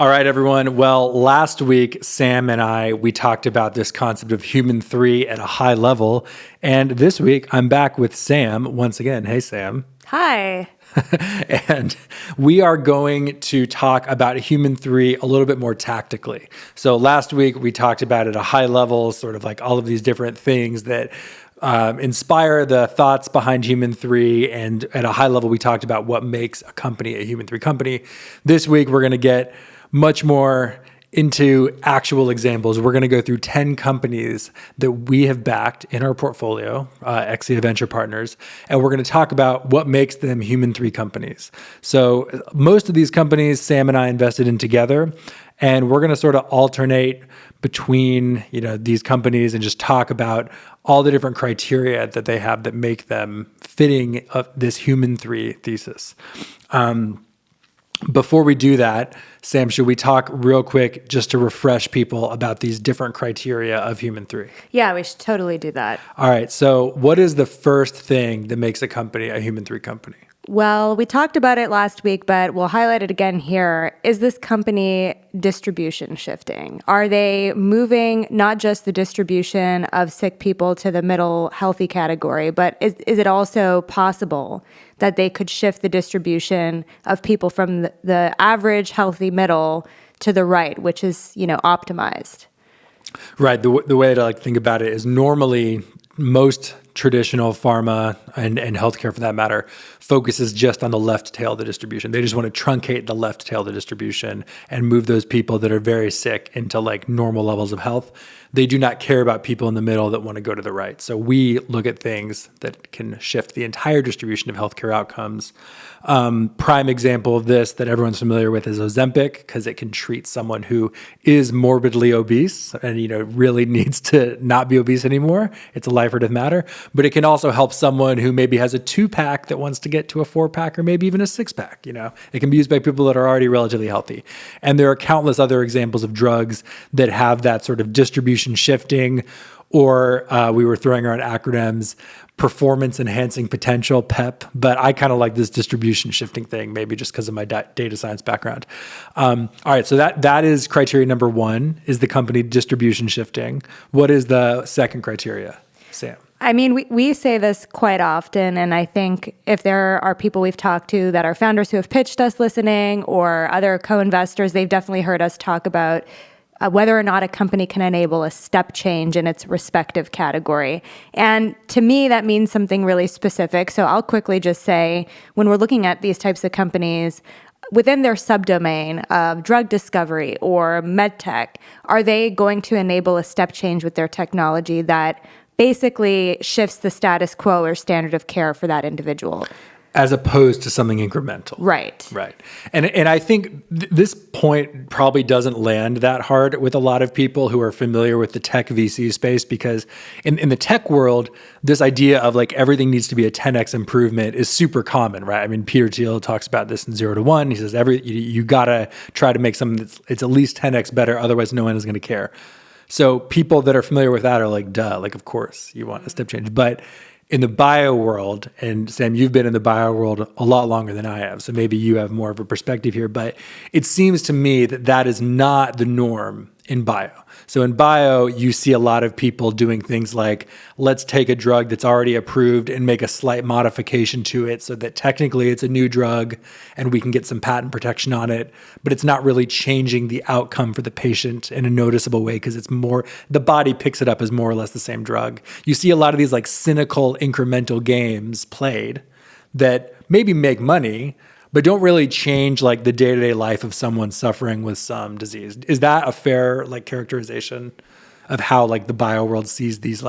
All right, everyone. Well, last week, Sam and we talked about this concept of human three at a high level. And this week, I'm back with Sam once again. Hey, Sam. Hi. And we are going to talk about human three a little bit more tactically. So last week, we talked about at a high level, sort of like all of these different things that inspire the thoughts behind human three. And at a high level, we talked about what makes a company a human three company. This week, we're going to get much more into actual examples. We're going to go through 10 companies that we have backed in our portfolio, Xylo Venture Partners, and we're going to talk about what makes them human three companies. So most of these companies, Sam and I invested in together, and we're going to sort of alternate between these companies and just talk about all the different criteria that they have that make them fitting of this human three thesis. Before we do that, Sam, should we talk real quick just to refresh people about these different criteria of human three? Yeah, we should totally do that. All right. So what is the first thing that makes a company a human three company? Well, we talked about it last week, but we'll highlight it again here. Is this company distribution shifting? Are they moving not just the distribution of sick people to the middle healthy category, but is it also possible that they could shift the distribution of people from the average healthy middle to the right, which is, optimized? Right. The way to think about it is normally most traditional pharma and healthcare, for that matter, focuses just on the left tail of the distribution. They just want to truncate the left tail of the distribution and move those people that are very sick into normal levels of health. They do not care about people in the middle that want to go to the right. So we look at things that can shift the entire distribution of healthcare outcomes. Prime example of this that everyone's familiar with is Ozempic, because it can treat someone who is morbidly obese and really needs to not be obese anymore. It's a life or death matter. But it can also help someone who maybe has a 2-pack that wants to get to a 4-pack or maybe even a 6-pack. It can be used by people that are already relatively healthy. And there are countless other examples of drugs that have that sort of distribution shifting, or we were throwing around acronyms, performance enhancing potential, PEP, but I kind of like this distribution shifting thing, maybe just because of my data science background. All right, so that is criteria number one, is the company distribution shifting. What is the second criteria, Sam? I mean, we say this quite often, and I think if there are people we've talked to that are founders who have pitched us listening or other co-investors, they've definitely heard us talk about whether or not a company can enable a step change in its respective category. And to me, that means something really specific. So I'll quickly just say, when we're looking at these types of companies, within their subdomain of drug discovery or medtech, are they going to enable a step change with their technology that basically shifts the status quo or standard of care for that individual? As opposed to something incremental. Right. Right. And I think this point probably doesn't land that hard with a lot of people who are familiar with the tech VC space, because in the tech world, this idea of everything needs to be a 10x improvement is super common, right? I mean, Peter Thiel talks about this in 0 to 1. He says you gotta try to make something it's at least 10x better, otherwise no one is gonna care. So people that are familiar with that are duh, of course you want a step change. But in the bio world, and Sam, you've been in the bio world a lot longer than I have, so maybe you have more of a perspective here, but it seems to me that is not the norm in bio. So in bio, you see a lot of people doing things like, let's take a drug that's already approved and make a slight modification to it so that technically it's a new drug and we can get some patent protection on it, but it's not really changing the outcome for the patient in a noticeable way because the body picks it up as more or less the same drug. You see a lot of these cynical incremental games played that maybe make money, but don't really change the day-to-day life of someone suffering with some disease. Is that a fair characterization of how the bio world sees these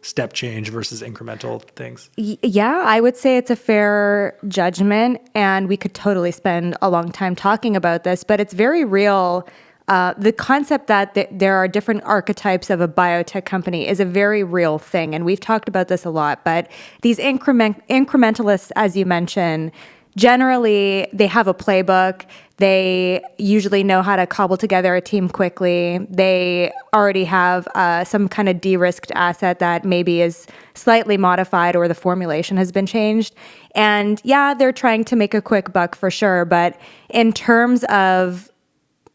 step change versus incremental things? Yeah, I would say it's a fair judgment, and we could totally spend a long time talking about this, but it's very real. The concept that there are different archetypes of a biotech company is a very real thing, and we've talked about this a lot, but these incrementalists, as you mentioned, generally, they have a playbook. They usually know how to cobble together a team quickly. They already have some kind of de-risked asset that maybe is slightly modified or the formulation has been changed. And yeah, they're trying to make a quick buck for sure. But in terms of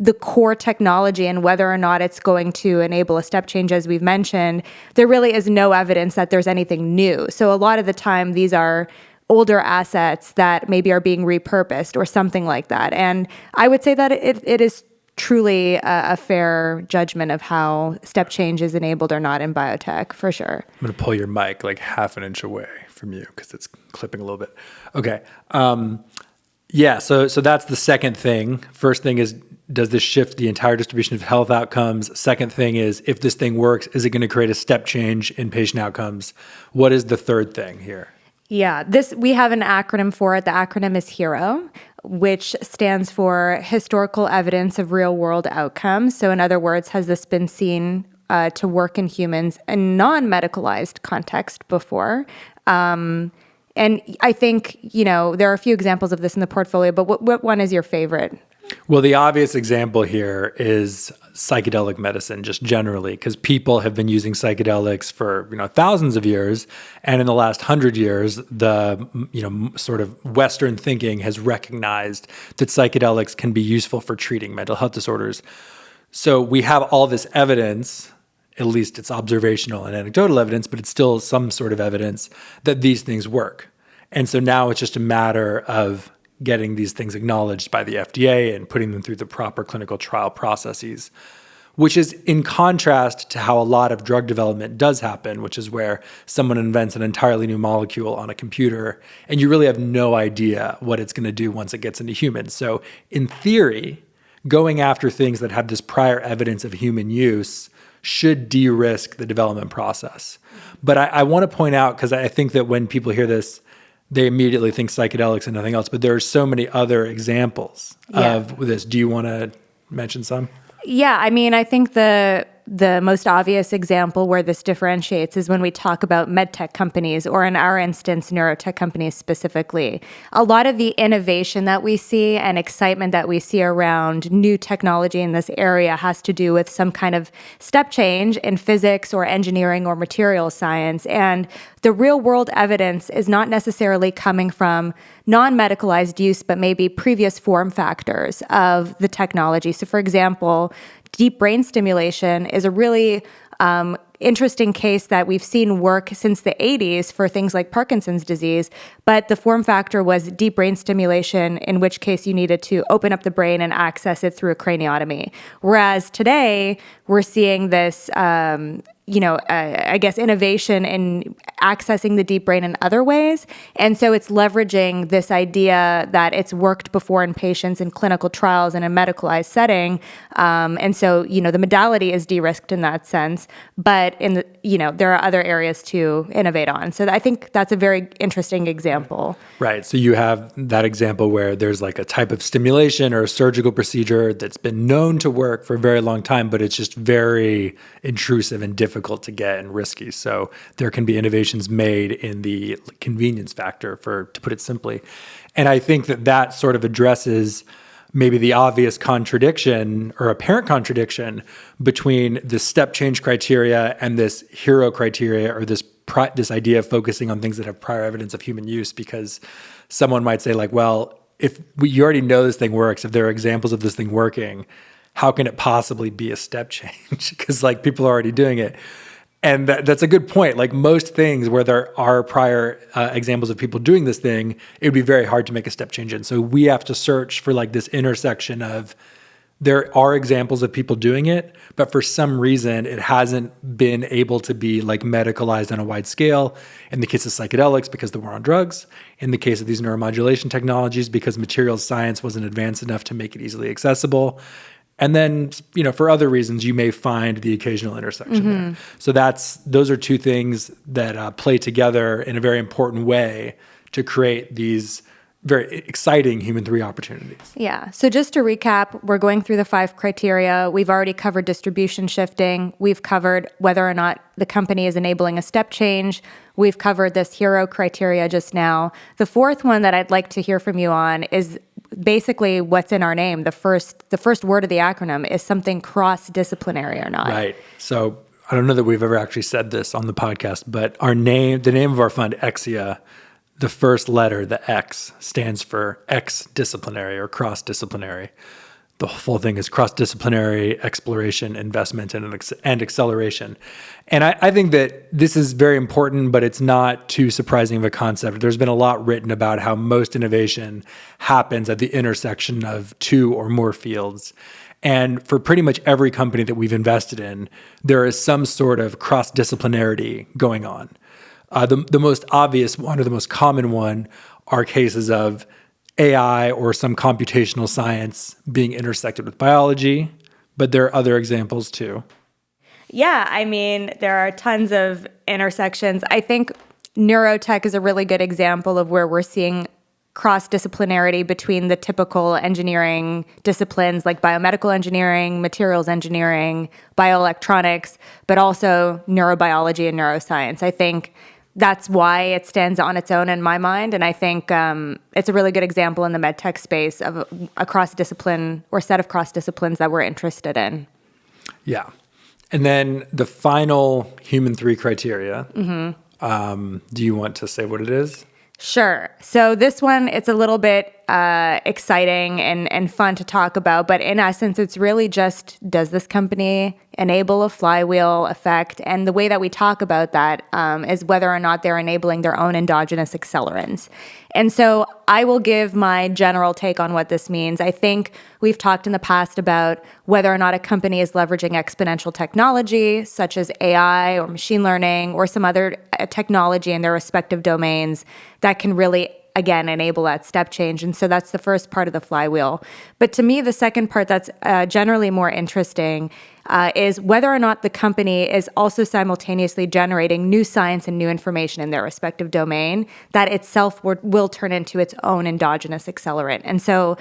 the core technology and whether or not it's going to enable a step change, as we've mentioned, there really is no evidence that there's anything new. So a lot of the time, these are older assets that maybe are being repurposed or something like that. And I would say that it is truly a fair judgment of how step change is enabled or not in biotech, for sure. I'm going to pull your mic like half an inch away from you because it's clipping a little bit. Okay. So that's the second thing. First thing is, does this shift the entire distribution of health outcomes? Second thing is, if this thing works, is it going to create a step change in patient outcomes? What is the third thing here? Yeah, we have an acronym for it. The acronym is HERO, which stands for Historical Evidence of Real-World Outcomes. So in other words, has this been seen to work in humans in non-medicalized context before? And I think, there are a few examples of this in the portfolio, but what one is your favorite? Well, the obvious example here is psychedelic medicine, just generally, because people have been using psychedelics for thousands of years, and in the last 100 years, the sort of Western thinking has recognized that psychedelics can be useful for treating mental health disorders. So we have all this evidence, at least it's observational and anecdotal evidence, but it's still some sort of evidence that these things work. And so now it's just a matter of getting these things acknowledged by the FDA and putting them through the proper clinical trial processes, which is in contrast to how a lot of drug development does happen, which is where someone invents an entirely new molecule on a computer and you really have no idea what it's going to do once it gets into humans. So in theory, going after things that have this prior evidence of human use should de-risk the development process. But I want to point out, because I think that when people hear this, they immediately think psychedelics and nothing else. But there are so many other examples of this. Do you want to mention some? Yeah, I mean, I think the most obvious example where this differentiates is when we talk about medtech companies, or in our instance, neurotech companies specifically. A lot of the innovation that we see and excitement that we see around new technology in this area has to do with some kind of step change in physics or engineering or material science. And the real world evidence is not necessarily coming from non-medicalized use, but maybe previous form factors of the technology. So for example, deep brain stimulation is a really interesting case that we've seen work since the 80s for things like Parkinson's disease, but the form factor was deep brain stimulation, in which case you needed to open up the brain and access it through a craniotomy. Whereas today, we're seeing this innovation in accessing the deep brain in other ways. And so it's leveraging this idea that it's worked before in patients in clinical trials in a medicalized setting. And so, the modality is de-risked in that sense, but there are other areas to innovate on. So I think that's a very interesting example. Right. So you have that example where there's like a type of stimulation or a surgical procedure that's been known to work for a very long time, but it's just very intrusive and difficult to get and risky. So there can be innovations made in the convenience factor, to put it simply. And I think that sort of addresses maybe the obvious contradiction or apparent contradiction between the step change criteria and this hero criteria, or this idea of focusing on things that have prior evidence of human use, because someone might say like, well, if you already know this thing works, if there are examples of this thing working, how can it possibly be a step change? Because like people are already doing it. And that's a good point. Like most things where there are prior examples of people doing this thing, it would be very hard to make a step change in. So we have to search for like this intersection of, there are examples of people doing it, but for some reason it hasn't been able to be like medicalized on a wide scale. In the case of psychedelics, because the war on drugs. In the case of these neuromodulation technologies, because materials science wasn't advanced enough to make it easily accessible. And then, for other reasons, you may find the occasional intersection there. So those are two things that play together in a very important way to create these very exciting human 3 opportunities. Yeah. So just to recap, we're going through the 5 criteria. We've already covered distribution shifting. We've covered whether or not the company is enabling a step change. We've covered this hero criteria just now. The 4th one that I'd like to hear from you on is basically what's in our name. The first word of the acronym is something cross-disciplinary or not. Right. So I don't know that we've ever actually said this on the podcast, but the name of our fund, Exia, the first letter, the X, stands for X-disciplinary or cross-disciplinary. the full thing is cross-disciplinary exploration, investment, and acceleration. And I think that this is very important, but it's not too surprising of a concept. There's been a lot written about how most innovation happens at the intersection of two or more fields. And for pretty much every company that we've invested in, there is some sort of cross-disciplinarity going on. The most obvious one, or the most common one, are cases of AI or some computational science being intersected with biology, but there are other examples too. Yeah, I mean, there are tons of intersections. I think neurotech is a really good example of where we're seeing cross-disciplinarity between the typical engineering disciplines like biomedical engineering, materials engineering, bioelectronics, but also neurobiology and neuroscience. I think that's why it stands on its own in my mind. And I think it's a really good example in the medtech space of a cross-discipline or set of cross-disciplines that we're interested in. Yeah. And then the final human 3 criteria, do you want to say what it is? Sure. So this one, it's a little bit exciting and fun to talk about, but in essence, it's really just, does this company enable a flywheel effect? And the way that we talk about that is whether or not they're enabling their own endogenous accelerants. And so I will give my general take on what this means. I think we've talked in the past about whether or not a company is leveraging exponential technology, such as AI or machine learning or some other technology in their respective domains that can really, again, enable that step change. And so that's the first part of the flywheel. But to me, the second part that's generally more interesting is whether or not the company is also simultaneously generating new science and new information in their respective domain that itself will turn into its own endogenous accelerant. And so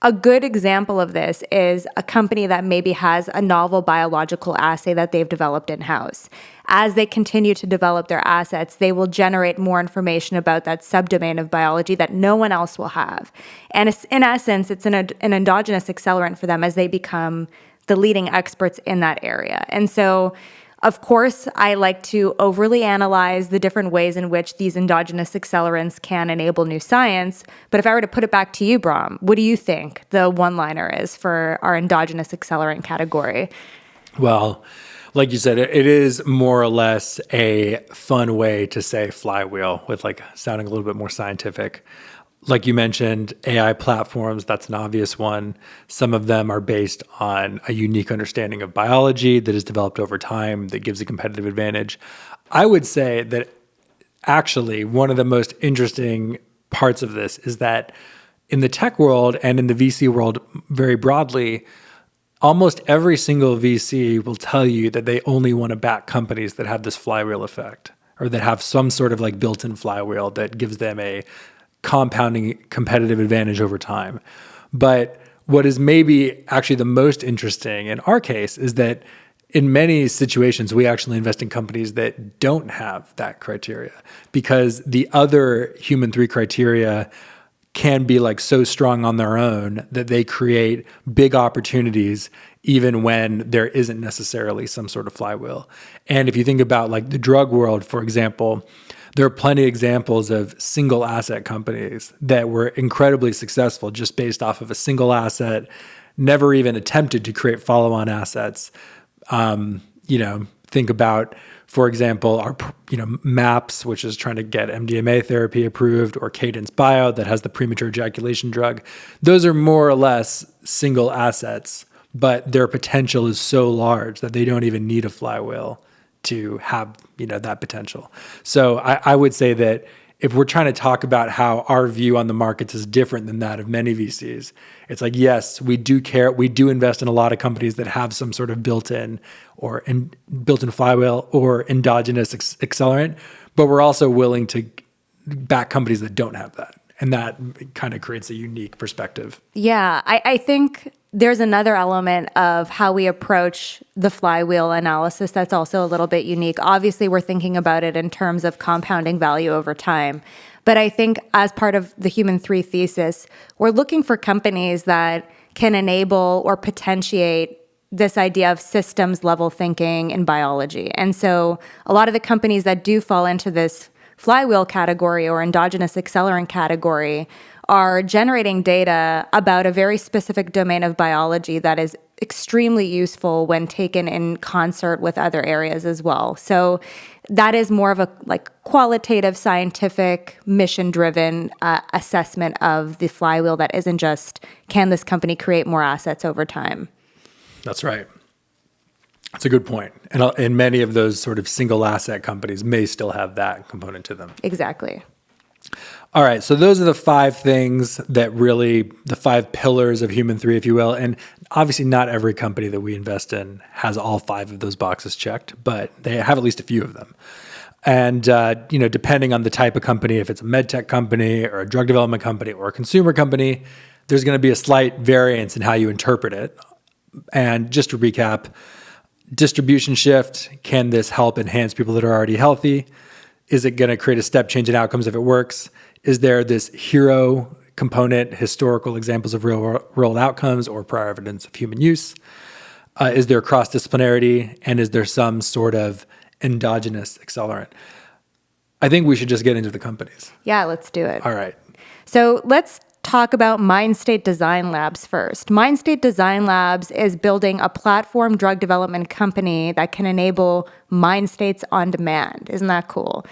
a good example of this is a company that maybe has a novel biological assay that they've developed in-house. As they continue to develop their assets, they will generate more information about that subdomain of biology that no one else will have. And in essence, it's an endogenous accelerant for them as they become the leading experts in that area. And so, of course, I like to overly analyze the different ways in which these endogenous accelerants can enable new science. But if I were to put it back to you, Brom, what do you think the one-liner is for our endogenous accelerant category? Well, like you said, it is more or less a fun way to say flywheel with like sounding a little bit more scientific. Like you mentioned, AI platforms, that's an obvious one. Some of them are based on a unique understanding of biology that is developed over time that gives a competitive advantage. I would say that actually one of the most interesting parts of this is that in the tech world and in the VC world very broadly, almost every single VC will tell you that they only want to back companies that have this flywheel effect or that have some sort of like built-in flywheel that gives them a compounding competitive advantage over time. But what is maybe actually the most interesting in our case is that in many situations, we actually invest in companies that don't have that criteria because the other human 3 criteria can be like so strong on their own that they create big opportunities even when there isn't necessarily some sort of flywheel. And if you think about like the drug world, for example, there are plenty of examples of single asset companies that were incredibly successful just based off of a single asset, never even attempted to create follow-on assets. Think about, for example, our MAPS, which is trying to get MDMA therapy approved, or Kadence BIo that has the premature ejaculation drug. Those are more or less single assets, but their potential is so large that they don't even need a flywheel to have that potential. So I would say that if we're trying to talk about how our view on the markets is different than that of many VCs, it's like, yes, we do care. We do invest in a lot of companies that have some sort of built-in flywheel or endogenous accelerant, but we're also willing to back companies that don't have that. And that kind of creates a unique perspective. Yeah, I think there's another element of how we approach the flywheel analysis that's also a little bit unique. Obviously, we're thinking about it in terms of compounding value over time. But I think as part of the Human 3 thesis, we're looking for companies that can enable or potentiate this idea of systems level thinking in biology. And so a lot of the companies that do fall into this flywheel category or endogenous accelerant category are generating data about a very specific domain of biology that is extremely useful when taken in concert with other areas as well. So that is more of a qualitative, scientific, mission-driven assessment of the flywheel that isn't just, can this company create more assets over time? That's right. That's a good point. And many of those sort of single asset companies may still have that component to them. Exactly. All right. So those are the 5 things that really, the 5 pillars of Human 3, if you will. And obviously not every company that we invest in has all 5 of those boxes checked, but they have at least a few of them. And, depending on the type of company, if it's a med tech company or a drug development company or a consumer company, there's going to be a slight variance in how you interpret it. And just to recap, distribution shift, can this help enhance people that are already healthy? Is it going to create a step change in outcomes if it works? Is there this hero component, historical examples of real world outcomes or prior evidence of human use? Is there cross-disciplinarity? And is there some sort of endogenous accelerant? I think we should just get into the companies. Yeah, let's do it. All right. So let's talk about Mindstate Design Labs first. Mindstate Design Labs is building a platform drug development company that can enable mind states on demand. Isn't that cool?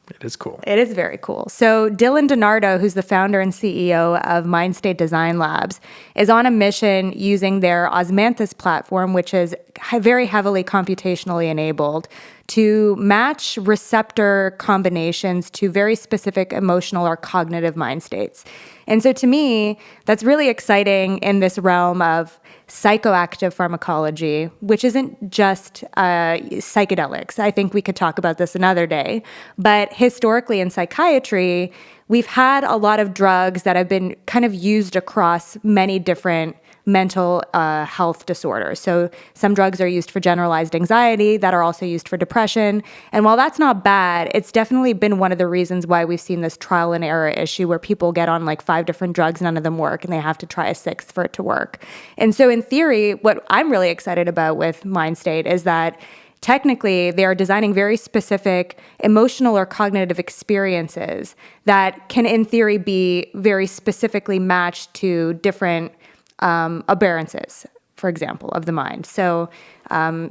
It is cool. It is very cool. So Dylan DiNardo, who's the founder and CEO of Mindstate Design Labs, is on a mission using their Osmanthus platform, which is very heavily computationally enabled, to match receptor combinations to very specific emotional or cognitive mind states. And so to me, that's really exciting in this realm of psychoactive pharmacology, which isn't just psychedelics. I think we could talk about this another day. But historically in psychiatry, we've had a lot of drugs that have been kind of used across many different mental health disorders. So some drugs are used for generalized anxiety that are also used for depression. And while that's not bad, it's definitely been one of the reasons why we've seen this trial and error issue where people get on 5 different drugs, none of them work, and they have to try a 6th for it to work. And so in theory, what I'm really excited about with Mindstate is that technically, they are designing very specific emotional or cognitive experiences that can, in theory, be very specifically matched to different aberrances, for example, of the mind. So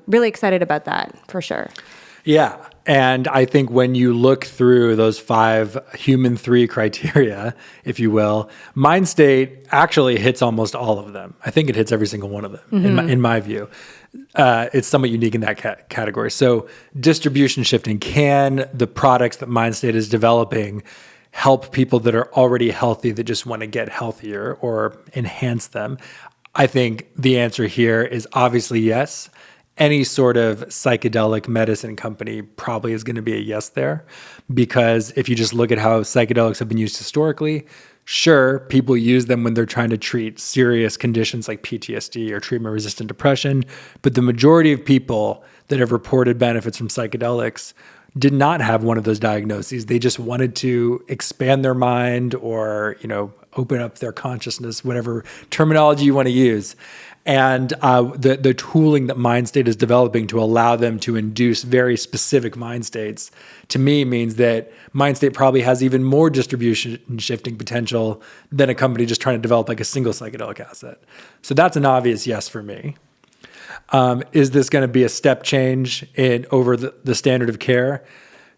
really excited about that, for sure. Yeah. And I think when you look through those 5 Human 3 criteria, if you will, Mindstate actually hits almost all of them. I think it hits every single one of them, in my view. It's somewhat unique in that category. So distribution shifting, can the products that Mindstate is developing help people that are already healthy that just want to get healthier or enhance them? I think the answer here is obviously yes. Any sort of psychedelic medicine company probably is going to be a yes there, because if you just look at how psychedelics have been used historically, sure, people use them when they're trying to treat serious conditions like PTSD or treatment-resistant depression, but the majority of people that have reported benefits from psychedelics did not have one of those diagnoses. They just wanted to expand their mind or, open up their consciousness, whatever terminology you want to use. And the tooling that Mindstate is developing to allow them to induce very specific mind states, to me, means that Mindstate probably has even more distribution shifting potential than a company just trying to develop a single psychedelic asset. So that's an obvious yes for me. Is this going to be a step change over the standard of care?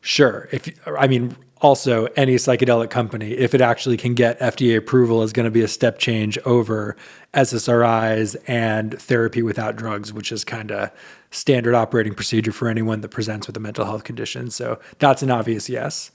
Sure. Also, any psychedelic company, if it actually can get FDA approval, is going to be a step change over SSRIs and therapy without drugs, which is kind of standard operating procedure for anyone that presents with a mental health condition. So that's an obvious yes.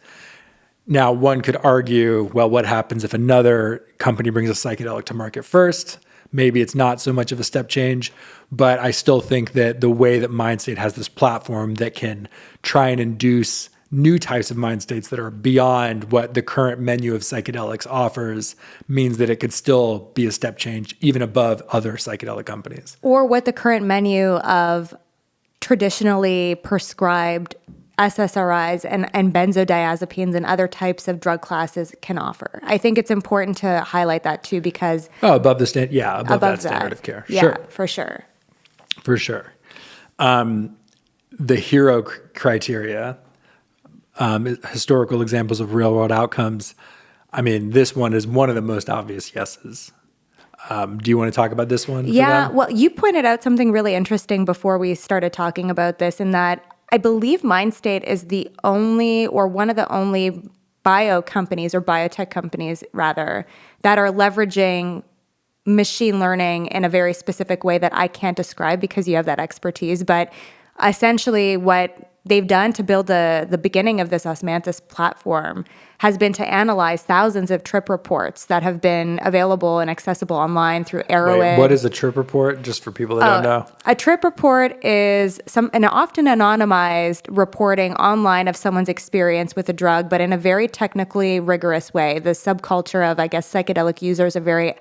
Now, one could argue, well, what happens if another company brings a psychedelic to market first? Maybe it's not so much of a step change, but I still think that the way that Mindstate has this platform that can try and induce new types of mind states that are beyond what the current menu of psychedelics offers means that it could still be a step change even above other psychedelic companies. Or what the current menu of traditionally prescribed SSRIs and benzodiazepines and other types of drug classes can offer. I think it's important to highlight that too, because above that standard of care. Yeah, sure. For sure. For sure. The hero criteria, historical examples of real world outcomes, I mean, this one is one of the most obvious yeses. Do you want to talk about this one? Yeah, well, you pointed out something really interesting before we started talking about this, in that I believe Mindstate is the only, or one of the only bio companies, or biotech companies rather, that are leveraging machine learning in a very specific way that I can't describe because you have that expertise. But essentially what they've done to build the beginning of this Osmanthus platform has been to analyze thousands of trip reports that have been available and accessible online through Arrowhead. Wait, what is a trip report, just for people that don't know? A trip report is an often anonymized reporting online of someone's experience with a drug, but in a very technically rigorous way. The subculture of, I guess, psychedelic users are very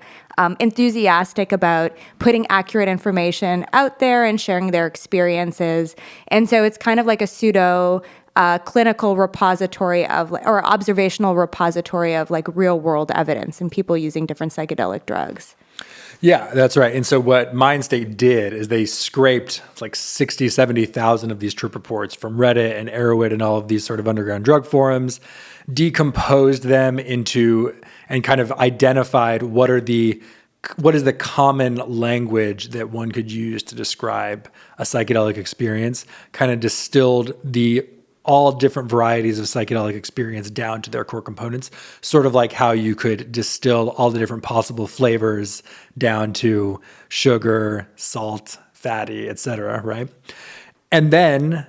enthusiastic about putting accurate information out there and sharing their experiences. And so it's kind of like a pseudo clinical repository of, or observational repository of like real world evidence and people using different psychedelic drugs. Yeah, that's right. And so what Mindstate did is they scraped like 60, 70,000 of these trip reports from Reddit and Arrowhead and all of these sort of underground drug forums, decomposed them into, and kind of identified what is the common language that one could use to describe a psychedelic experience, kind of distilled all different varieties of psychedelic experience down to their core components, sort of like how you could distill all the different possible flavors down to sugar, salt, fatty, etc., right? And then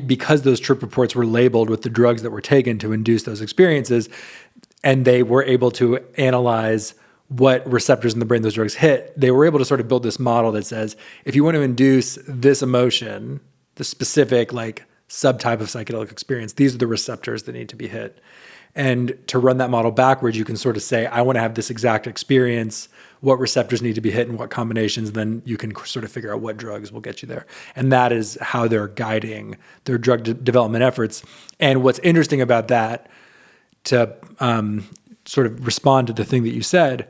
because those trip reports were labeled with the drugs that were taken to induce those experiences, and they were able to analyze what receptors in the brain those drugs hit, they were able to sort of build this model that says, if you want to induce this emotion, the specific like subtype of psychedelic experience, these are the receptors that need to be hit. And to run that model backwards, you can sort of say, I want to have this exact experience, what receptors need to be hit and what combinations, then you can sort of figure out what drugs will get you there. And that is how they're guiding their drug development efforts. And what's interesting about that, to sort of respond to the thing that you said,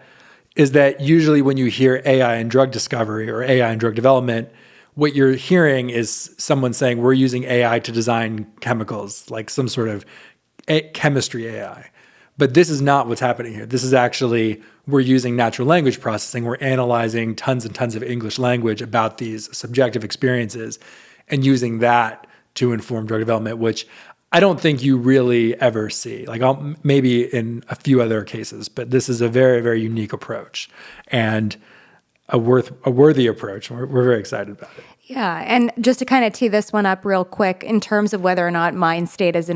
is that usually when you hear AI in drug discovery or AI in drug development, what you're hearing is someone saying, we're using AI to design chemicals, like some sort of chemistry AI. But this is not what's happening here. This is actually, we're using natural language processing. We're analyzing tons and tons of English language about these subjective experiences and using that to inform drug development, which I don't think you really ever see. Like maybe in a few other cases, but this is a very, very unique approach and a worthy approach. We're very excited about it. Yeah, and just to kind of tee this one up real quick, in terms of whether or not Mindstate has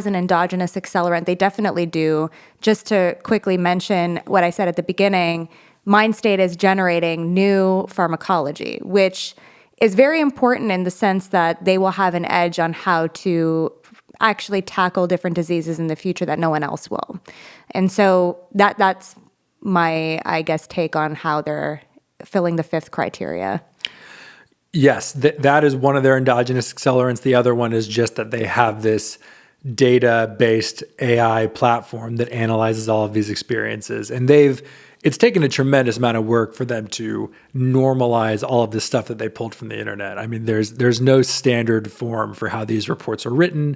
an endogenous accelerant, they definitely do. Just to quickly mention what I said at the beginning, Mindstate is generating new pharmacology, which is very important in the sense that they will have an edge on how to actually tackle different diseases in the future that no one else will. And so that's my, I guess, take on how they're filling the fifth criteria. Yes, that is one of their endogenous accelerants. The other one is just that they have this data-based AI platform that analyzes all of these experiences. And it's taken a tremendous amount of work for them to normalize all of this stuff that they pulled from the internet. I mean, there's no standard form for how these reports are written.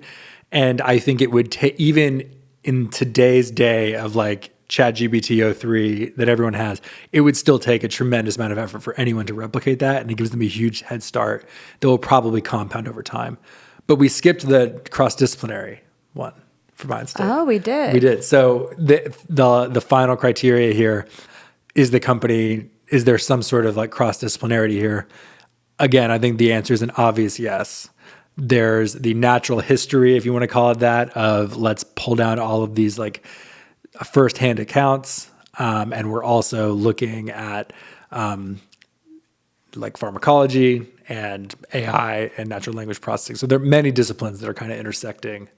And I think it would take, even in today's day of like ChatGPT 03 that everyone has, it would still take a tremendous amount of effort for anyone to replicate that. And it gives them a huge head start that will probably compound over time. But we skipped the cross-disciplinary one for Mindstate. Oh, we did. We did. So the final criteria here is is there some sort of like cross-disciplinarity here? Again, I think the answer is an obvious yes. There's the natural history, if you want to call it that, of let's pull down all of these like firsthand accounts. And we're also looking at like pharmacology and AI and natural language processing. So there are many disciplines that are kind of intersecting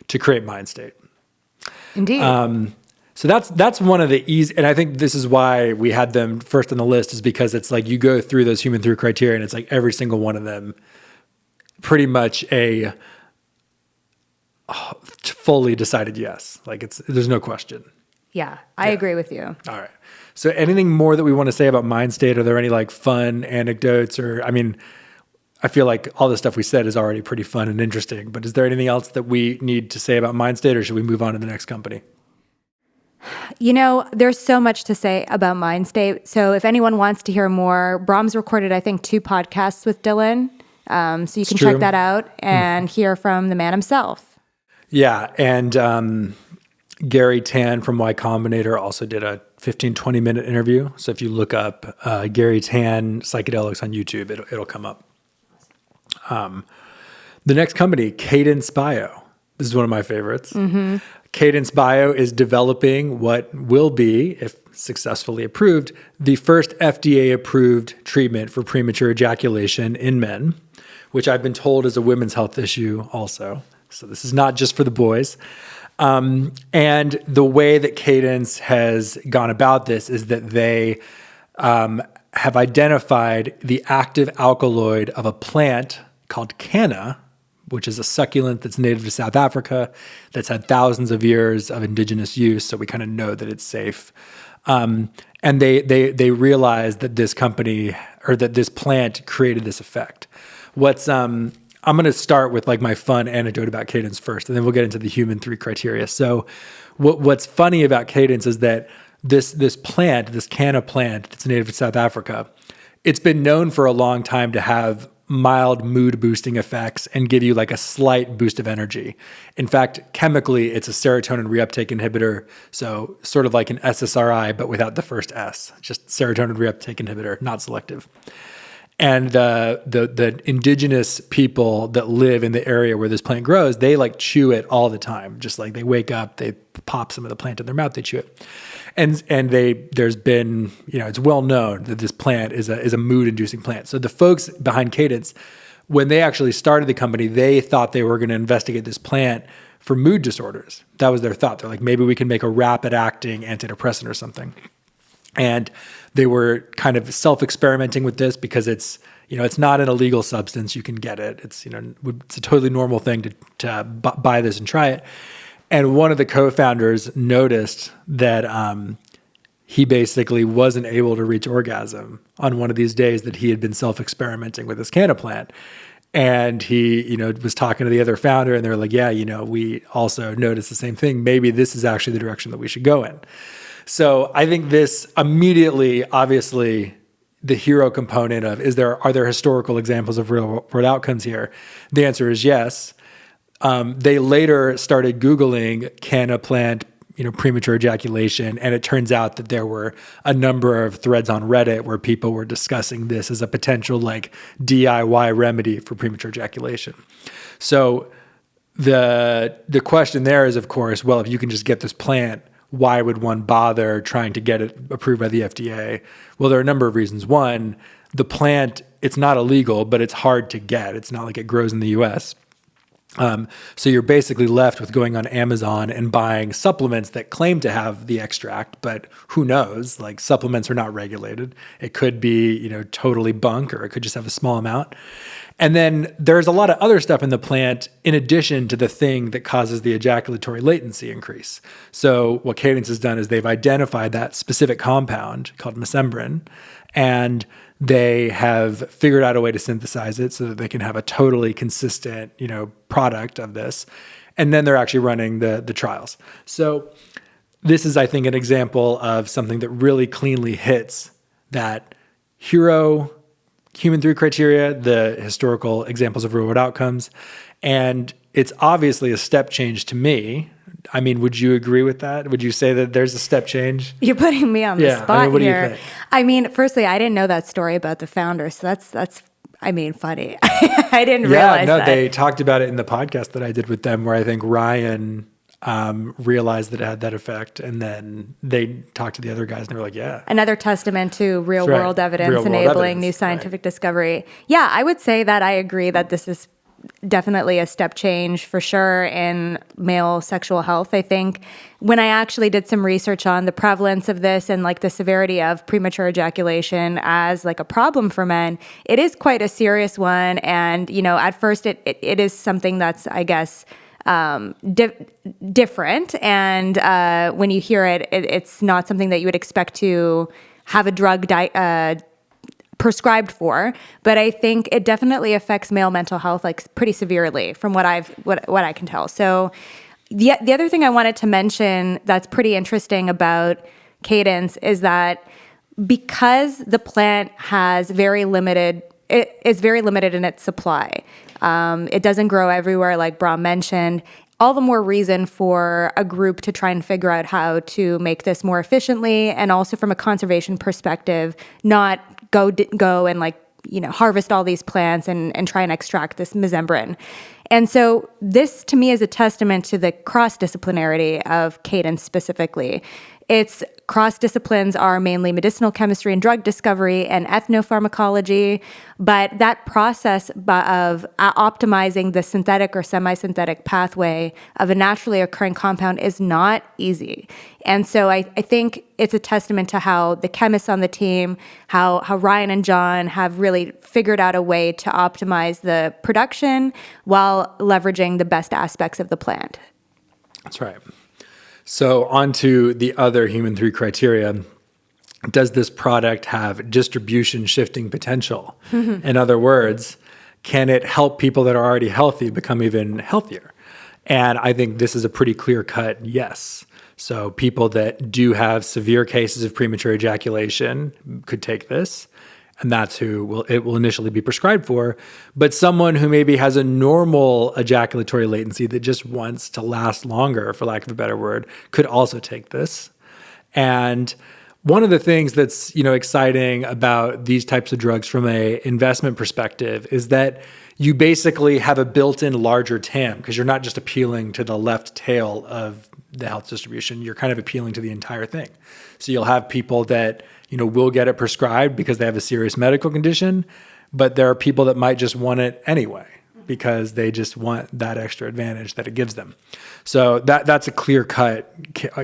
to create Mindstate. Indeed. So that's one of the easy, and I think this is why we had them first on the list, is because it's like you go through those human through criteria and it's like every single one of them pretty much a fully decided yes. Like there's no question. Yeah, I agree with you. All right. So anything more that we want to say about Mindstate? Are there any like fun anecdotes I feel like all the stuff we said is already pretty fun and interesting, but is there anything else that we need to say about Mindstate, or should we move on to the next company? There's so much to say about Mindstate. So if anyone wants to hear more, Brom's recorded, I think, 2 podcasts with Dylan. So you can check that out and hear from the man himself. Yeah. And Gary Tan from Y Combinator also did a 15, 20-minute interview. So if you look up Gary Tan psychedelics on YouTube, it'll come up. The next company, Kadence BIo. This is one of my favorites. Mm-hmm. Kadence BIo is developing what will be, if successfully approved, the first FDA-approved treatment for premature ejaculation in men, which I've been told is a women's health issue also. So this is not just for the boys. And the way that Kadence has gone about this is that they have identified the active alkaloid of a plant called canna, which is a succulent that's native to South Africa, that's had thousands of years of indigenous use, so we kind of know that it's safe. And they realized that this company, or that this plant created this effect. I'm going to start with like my fun anecdote about Kadence first, and then we'll get into the human 3 criteria. So what's funny about Kadence is that this plant, this canna plant that's native to South Africa, it's been known for a long time to have mild mood boosting effects and give you like a slight boost of energy. In fact, chemically, it's a serotonin reuptake inhibitor. So sort of like an SSRI, but without the first S, just serotonin reuptake inhibitor, not selective. And the indigenous people that live in the area where this plant grows, they like chew it all the time. Just like they wake up, they pop some of the plant in their mouth, they chew it. And there's been, it's well known that this plant is a mood inducing plant. So the folks behind Kadence, when they actually started the company, they thought they were going to investigate this plant for mood disorders. That was their thought. They're like, maybe we can make a rapid acting antidepressant or something. And they were kind of self-experimenting with this because it's not an illegal substance. You can get it. It's a totally normal thing to buy this and try it. And one of the co-founders noticed that he basically wasn't able to reach orgasm on one of these days that he had been self-experimenting with this canna plant. And he, was talking to the other founder, and they're like, yeah, we also noticed the same thing. Maybe this is actually the direction that we should go in. So I think this immediately, obviously, the hero component of are there historical examples of real world outcomes here? The answer is yes. They later started Googling canna plant, premature ejaculation, and it turns out that there were a number of threads on Reddit where people were discussing this as a potential like DIY remedy for premature ejaculation. So the question there is, of course, well, if you can just get this plant, why would one bother trying to get it approved by the FDA? Well, there are a number of reasons. One, the plant, it's not illegal, but it's hard to get. It's not like it grows in the US. So you're basically left with going on Amazon and buying supplements that claim to have the extract, but who knows? Like supplements are not regulated. It could be, totally bunk, or it could just have a small amount. And then there's a lot of other stuff in the plant in addition to the thing that causes the ejaculatory latency increase. So what Kadence has done is they've identified that specific compound called mesembrin, and they have figured out a way to synthesize it so that they can have a totally consistent, product of this. And then they're actually running the trials. So this is, I think, an example of something that really cleanly hits that human 3 criteria, the historical examples of real world outcomes. And it's obviously a step change to me. I mean, would you agree with that? Would you say that there's a step change? You're putting me on the spot what here. Do you think? Firstly, I didn't know that story about the founder. So that's funny. I didn't realize that. They talked about it in the podcast that I did with them, where I think Ryan realized that it had that effect, and then they talked to the other guys and they were like, yeah. Another testament to real world evidence enabling new scientific discovery. Yeah, I would say that I agree that this is definitely a step change for sure in male sexual health. I think when I actually did some research on the prevalence of this and like the severity of premature ejaculation as like a problem for men, it is quite a serious one. And, at first it is something that's, I guess, different. And when you hear it, it's not something that you would expect to have a drug prescribed for. But I think it definitely affects male mental health like pretty severely from what I can tell. So The other thing I wanted to mention that's pretty interesting about Kadence is that because the plant has it is very limited in its supply. It doesn't grow everywhere, like Brom mentioned. All the more reason for a group to try and figure out how to make this more efficiently, and also from a conservation perspective, not go and harvest all these plants and try and extract this mesembrane. And so this, to me, is a testament to the cross-disciplinarity of Kadence specifically. Its cross-disciplines are mainly medicinal chemistry and drug discovery and ethnopharmacology, but that process of optimizing the synthetic or semi-synthetic pathway of a naturally occurring compound is not easy. And so I think it's a testament to how the chemists on the team, how Ryan and John have really figured out a way to optimize the production while leveraging the best aspects of the plant. That's right. So on to the other human 3 criteria. Does this product have distribution shifting potential? In other words, can it help people that are already healthy become even healthier? And I think this is a pretty clear-cut yes. So people that do have severe cases of premature ejaculation could take this, and that's who it will initially be prescribed for. But someone who maybe has a normal ejaculatory latency that just wants to last longer, for lack of a better word, could also take this. And one of the things that's exciting about these types of drugs from a investment perspective is that you basically have a built-in larger TAM, because you're not just appealing to the left tail of the health distribution, you're kind of appealing to the entire thing. So you'll have people that will get it prescribed because they have a serious medical condition, but there are people that might just want it anyway because they just want that extra advantage that it gives them. So that's a clear-cut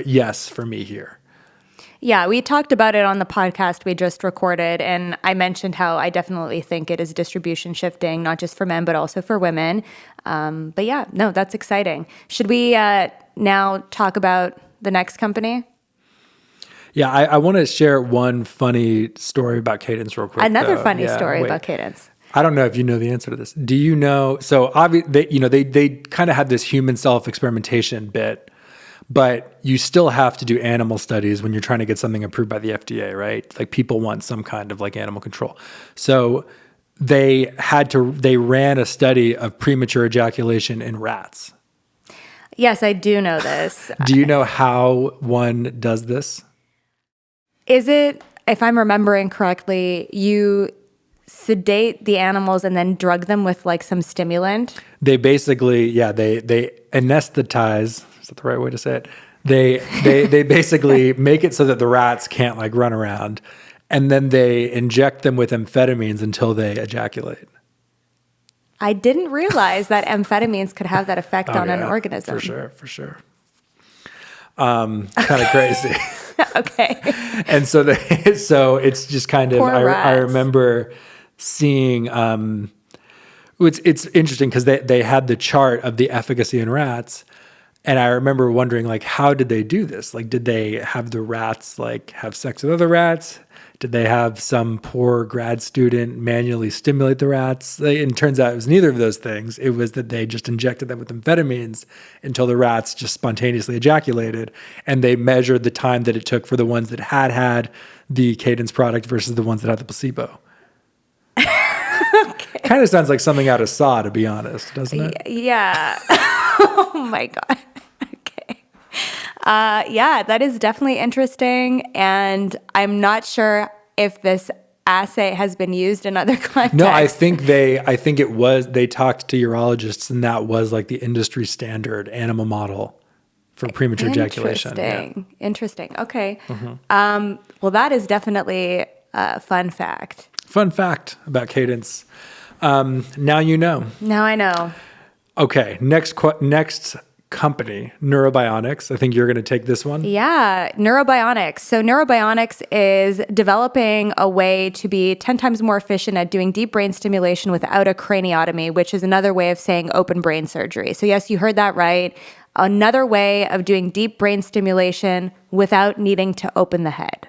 yes for me here. Yeah, we talked about it on the podcast we just recorded, and I mentioned how I definitely think it is distribution shifting, not just for men, but also for women. But yeah, no, that's exciting. Should we now talk about the next company? Yeah, I want to share one funny story about Kadence real quick. Another funny story about Kadence. I don't know if you know the answer to this. Do you know? So obviously, they kind of had this human self-experimentation bit, but you still have to do animal studies when you're trying to get something approved by the FDA, right? Like people want some kind of animal control. So they ran a study of premature ejaculation in rats. Yes, I do know this. Do you know how one does this? Is it, if I'm remembering correctly, you sedate the animals and then drug them with some stimulant? They basically, they anesthetize. Is that the right way to say it? They basically make it so that the rats can't run around, and then they inject them with amphetamines until they ejaculate. I didn't realize that amphetamines could have that effect on an organism. For sure. Kind of crazy. Okay. And so it's just kind of, I remember seeing, it's interesting because they had the chart of the efficacy in rats. And I remember wondering, how did they do this? Did they have the rats, have sex with other rats? Did they have some poor grad student manually stimulate the rats? And it turns out it was neither of those things. It was that they just injected them with amphetamines until the rats just spontaneously ejaculated. And they measured the time that it took for the ones that had the Kadence product versus the ones that had the placebo. Okay. Kind of sounds like something out of Saw, to be honest, doesn't it? Yeah. Oh my God. Okay. Yeah, that is definitely interesting. And I'm not sure if this assay has been used in other contexts. No, I think it was, they talked to urologists and that was the industry standard animal model for premature ejaculation. Interesting. Okay. Mm-hmm. Well, that is definitely a fun fact. Fun fact about Kadence. Now you know. Now I know. Okay, next company, NeuroBionics. I think you're going to take this one. Yeah, NeuroBionics. So NeuroBionics is developing a way to be 10 times more efficient at doing deep brain stimulation without a craniotomy, which is another way of saying open brain surgery. So yes, you heard that right. Another way of doing deep brain stimulation without needing to open the head.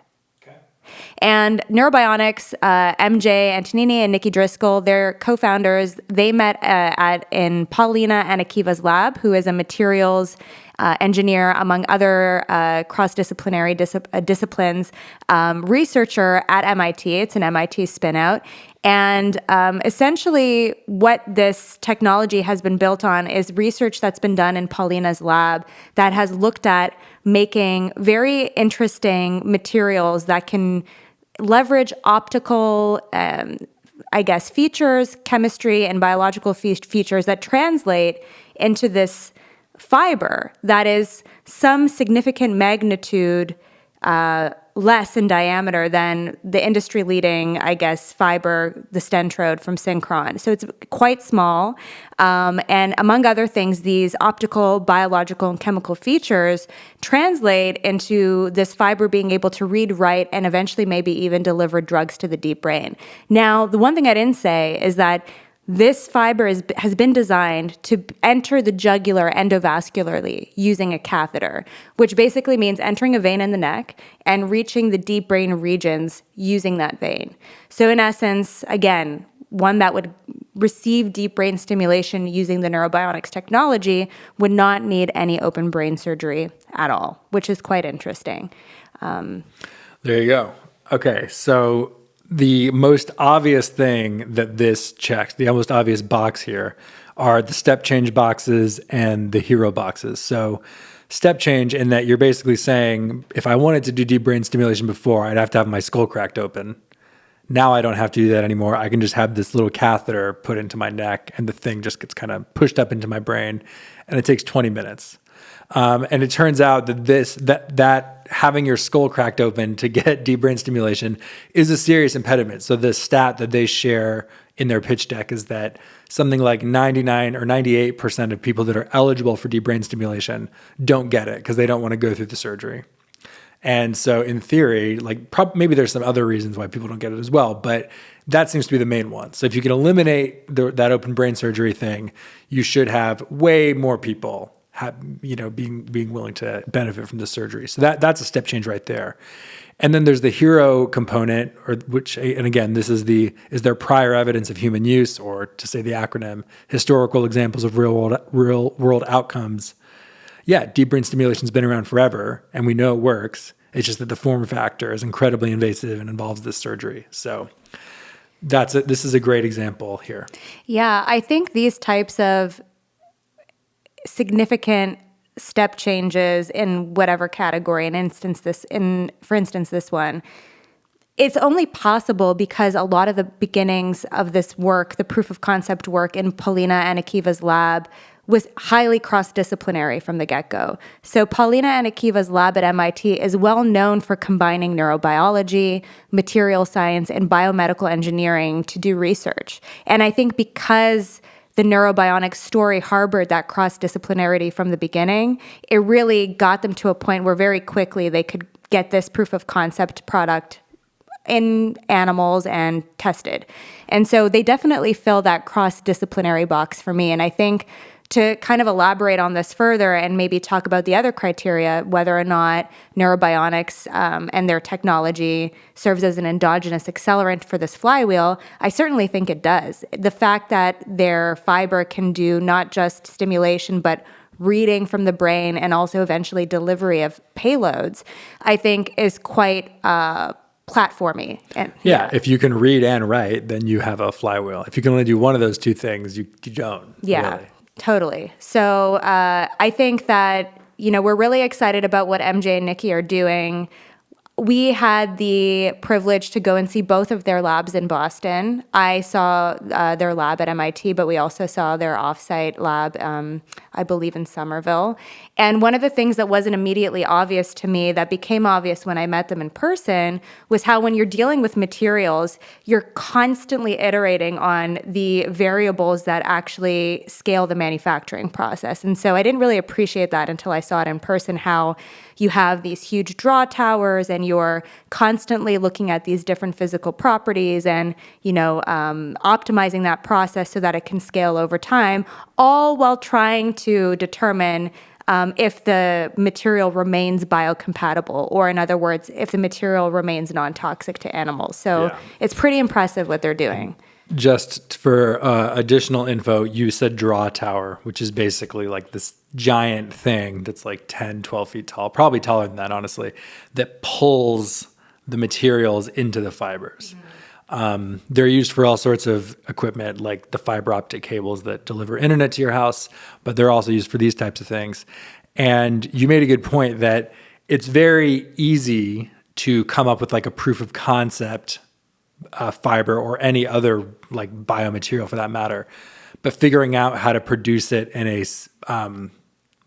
And NeuroBionics, MJ Antonini and Nikki Driscoll, they're co-founders. They met in Paulina and Akiva's lab, who is a materials engineer, among other cross-disciplinary disciplines, researcher at MIT. It's an MIT spinout. And essentially what this technology has been built on is research that's been done in Paulina's lab that has looked at making very interesting materials that can leverage optical, features, chemistry, and biological features that translate into this fiber that is some significant magnitude less in diameter than the industry-leading, fiber, the Stentrode from Synchron. So it's quite small. And among other things, these optical, biological, and chemical features translate into this fiber being able to read, write, and eventually maybe even deliver drugs to the deep brain. Now, the one thing I didn't say is that this fiber has been designed to enter the jugular endovascularly using a catheter, which basically means entering a vein in the neck and reaching the deep brain regions using that vein. So in essence, again, one that would receive deep brain stimulation using the NeuroBionics technology would not need any open brain surgery at all, which is quite interesting. There you go. Okay, so the most obvious thing that this checks, the most obvious box here, are the step change boxes and the hero boxes. So step change in that you're basically saying, if I wanted to do deep brain stimulation before, I'd have to have my skull cracked open. Now I don't have to do that anymore. I can just have this little catheter put into my neck and the thing just gets kind of pushed up into my brain, and it takes 20 minutes. And it turns out that that having your skull cracked open to get deep brain stimulation is a serious impediment. So the stat that they share in their pitch deck is that something like 99 or 98% of people that are eligible for deep brain stimulation don't get it because they don't want to go through the surgery. And so in theory, maybe there's some other reasons why people don't get it as well, but that seems to be the main one. So if you can eliminate that open brain surgery thing, you should have way more people being willing to benefit from the surgery. So that's a step change right there. And then there's the hero component, and again, this is there prior evidence of human use, or to say the acronym, historical examples of real world outcomes. Yeah, deep brain stimulation's been around forever, and we know it works. It's just that the form factor is incredibly invasive and involves this surgery. So this is a great example here. Yeah, I think these types of significant step changes in whatever category, for instance this one, it's only possible because a lot of the beginnings of this work, the proof of concept work in Paulina and Akiva's lab, was highly cross-disciplinary from the get-go. So Paulina and Akiva's lab at MIT is well known for combining neurobiology, material science, and biomedical engineering to do research. And I think because the NeuroBionics story harbored that cross-disciplinarity from the beginning, it really got them to a point where very quickly they could get this proof of concept product in animals and tested. And so they definitely fill that cross-disciplinary box for me. And I think to kind of elaborate on this further and maybe talk about the other criteria, whether or not NeuroBionics and their technology serves as an endogenous accelerant for this flywheel, I certainly think it does. The fact that their fiber can do not just stimulation, but reading from the brain and also eventually delivery of payloads, I think is quite platformy. And yeah, if you can read and write, then you have a flywheel. If you can only do one of those two things, you don't. Yeah. Really. Totally. So I think that, we're really excited about what MJ and Nikki are doing. We had the privilege to go and see both of their labs in Boston. I saw their lab at MIT, but we also saw their offsite lab, I believe, in Somerville. And one of the things that wasn't immediately obvious to me that became obvious when I met them in person was how when you're dealing with materials, you're constantly iterating on the variables that actually scale the manufacturing process. And so I didn't really appreciate that until I saw it in person, how you have these huge draw towers and you're constantly looking at these different physical properties and, optimizing that process so that it can scale over time, all while trying to determine if the material remains biocompatible, or in other words, if the material remains non-toxic to animals. So It's pretty impressive what they're doing. Just for additional info, you said draw tower, which is basically like this giant thing that's like 10, 12 feet tall, probably taller than that, honestly, that pulls the materials into the fibers. They're used for all sorts of equipment, like the fiber optic cables that deliver internet to your house, but they're also used for these types of things. And you made a good point that it's very easy to come up with like a proof of concept fiber or any other like biomaterial for that matter, but figuring out how to produce it in a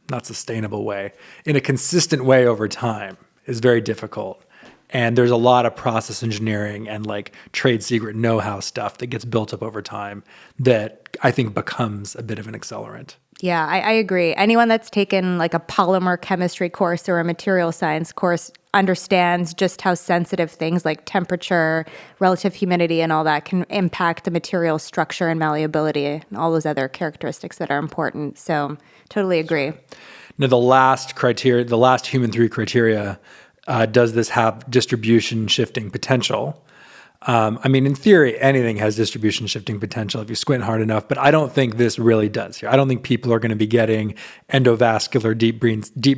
not sustainable way, in a consistent way over time is very difficult. And there's a lot of process engineering and like trade secret know-how stuff that gets built up over time that I think becomes a bit of an accelerant. Yeah, I agree. Anyone that's taken like a polymer chemistry course or a material science course understands just how sensitive things like temperature, relative humidity, and all that can impact the material structure and malleability and all those other characteristics that are important. So totally agree. Now, the last human 3 criteria, does this have distribution shifting potential? I mean, in theory, anything has distribution shifting potential if you squint hard enough, but I don't think this really does here. I don't think people are going to be getting endovascular deep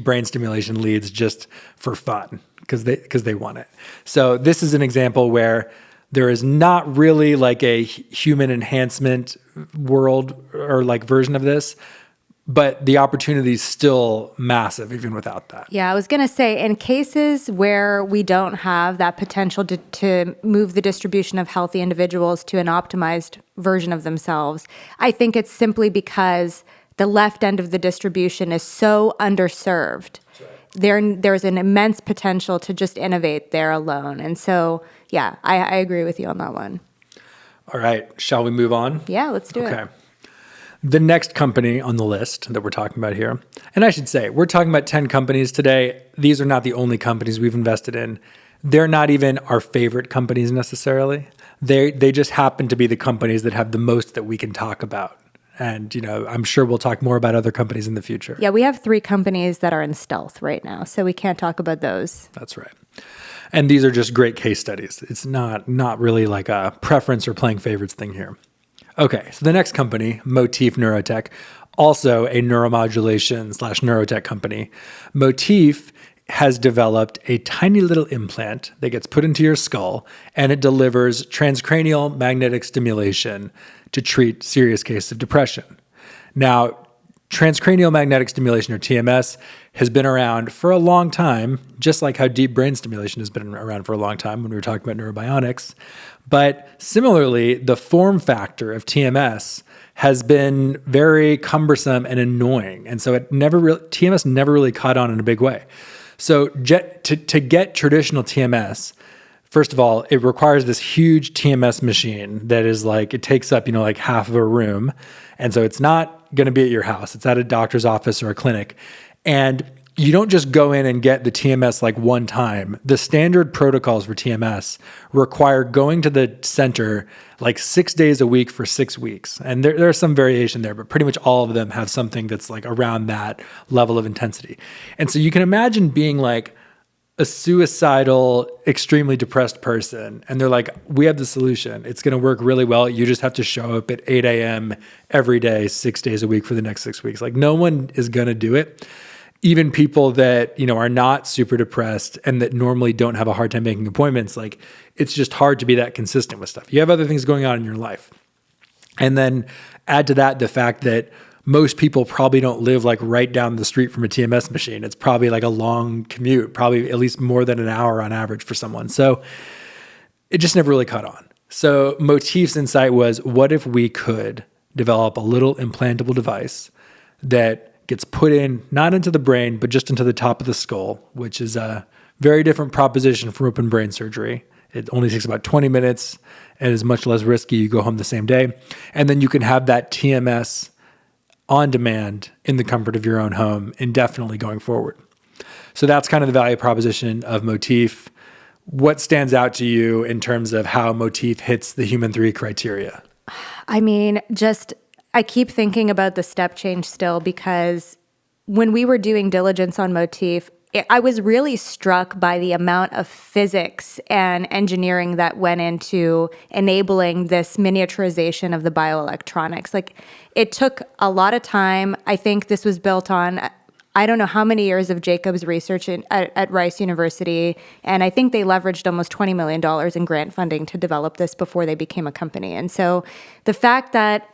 brain stimulation leads just for fun because they want it. So this is an example where there is not really like a human enhancement world or like version of this, but the opportunity is still massive even without that. Yeah, I was going to say, in cases where we don't have that potential to move the distribution of healthy individuals to an optimized version of themselves, I think it's simply because the left end of the distribution is so underserved. Right. There's an immense potential to just innovate there alone. And so, yeah, I agree with you on that one. All right. Shall we move on? Yeah, let's do it. Okay. The next company on the list that we're talking about here, and I should say, we're talking about 10 companies today. These are not the only companies we've invested in. They're not even our favorite companies necessarily. They just happen to be the companies that have the most that we can talk about. And, I'm sure we'll talk more about other companies in the future. Yeah, we have 3 companies that are in stealth right now, so we can't talk about those. That's right. And these are just great case studies. It's not really like a preference or playing favorites thing here. Okay, so the next company, Motif Neurotech, also a neuromodulation/neurotech company. Motif has developed a tiny little implant that gets put into your skull, and it delivers transcranial magnetic stimulation to treat serious cases of depression. Now, transcranial magnetic stimulation, or TMS, has been around for a long time, just like how deep brain stimulation has been around for a long time when we were talking about NeuroBionics. But similarly, the form factor of TMS has been very cumbersome and annoying. And so TMS never really caught on in a big way. So to get traditional TMS, first of all, it requires this huge TMS machine that is like, it takes up, like half of a room. And so it's not going to be at your house. It's at a doctor's office or a clinic. And you don't just go in and get the TMS like one time. The standard protocols for TMS require going to the center like 6 days a week for 6 weeks. And there's some variation there, but pretty much all of them have something that's like around that level of intensity. And so you can imagine being like a suicidal, extremely depressed person. And they're like, we have the solution. It's going to work really well. You just have to show up at 8 a.m. every day, 6 days a week for the next 6 weeks. Like no one is going to do it. Even people that, are not super depressed and that normally don't have a hard time making appointments, like it's just hard to be that consistent with stuff. You have other things going on in your life. And then add to that the fact that most people probably don't live like right down the street from a TMS machine. It's probably like a long commute, probably at least more than an hour on average for someone. So it just never really caught on. So Motif's insight was, what if we could develop a little implantable device that gets put in, not into the brain, but just into the top of the skull, which is a very different proposition from open brain surgery. It only takes about 20 minutes and is much less risky. You go home the same day. And then you can have that TMS on demand in the comfort of your own home indefinitely going forward. So that's kind of the value proposition of Motif. What stands out to you in terms of how Motif hits the human 3 criteria? I mean, I keep thinking about the step change still, because when we were doing diligence on Motif, I was really struck by the amount of physics and engineering that went into enabling this miniaturization of the bioelectronics. Like, it took a lot of time. I think this was built on, I don't know how many years of Jacob's research at Rice University, and I think they leveraged almost $20 million in grant funding to develop this before they became a company. And so the fact that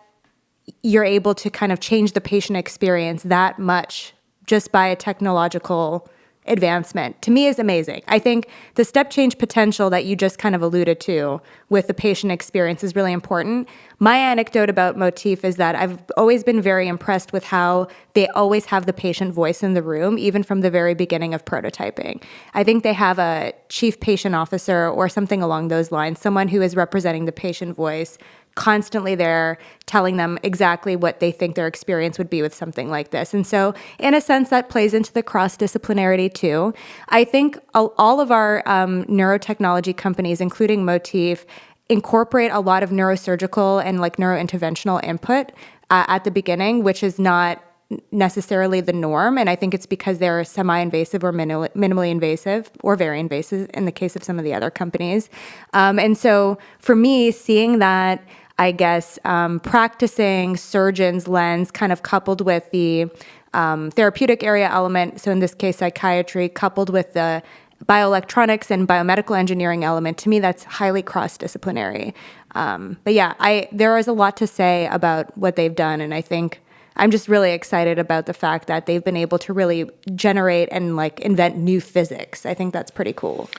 you're able to kind of change the patient experience that much just by a technological advancement, to me, is amazing. I think the step change potential that you just kind of alluded to with the patient experience is really important. My anecdote about Motif is that I've always been very impressed with how they always have the patient voice in the room, even from the very beginning of prototyping. I think they have a chief patient officer or something along those lines, someone who is representing the patient voice, constantly there telling them exactly what they think their experience would be with something like this. And so in a sense, that plays into the cross-disciplinarity too. I think all of our neurotechnology companies, including Motif, incorporate a lot of neurosurgical and like neurointerventional input at the beginning, which is not necessarily the norm. And I think it's because they're semi-invasive or minimally invasive or very invasive in the case of some of the other companies. And so for me, seeing that, I guess, practicing surgeon's lens kind of coupled with the therapeutic area element, so in this case, psychiatry, coupled with the bioelectronics and biomedical engineering element, to me, that's highly cross-disciplinary. But yeah, there is a lot to say about what they've done, and I think I'm just really excited about the fact that they've been able to really generate and like invent new physics. I think that's pretty cool.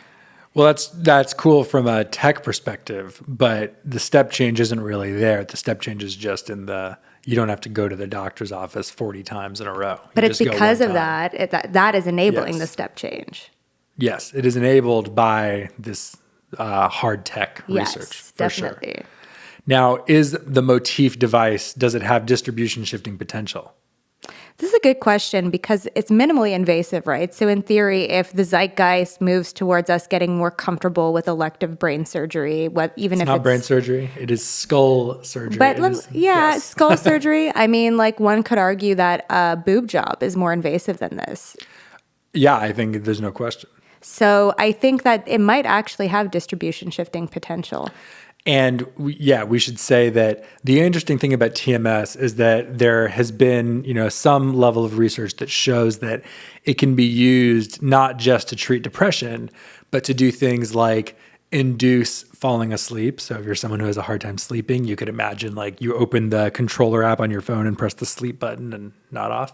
Well, that's cool from a tech perspective, but the step change isn't really there. The step change is just you don't have to go to the doctor's office 40 times in a row. But it's because of that is enabling the step change. Yes, it is enabled by this hard tech research, for definitely. sure. Now, is the Motif device, does it have distribution shifting potential? This is a good question because it's minimally invasive, right? So in theory, if the zeitgeist moves towards us getting more comfortable with elective brain surgery, it's not brain surgery, it is skull surgery. But skull surgery. I mean, like one could argue that a boob job is more invasive than this. Yeah, I think there's no question. So I think that it might actually have distribution shifting potential. And we should say that the interesting thing about TMS is that there has been, some level of research that shows that it can be used not just to treat depression, but to do things like induce falling asleep. So if you're someone who has a hard time sleeping, you could imagine like you open the controller app on your phone and press the sleep button and nod off.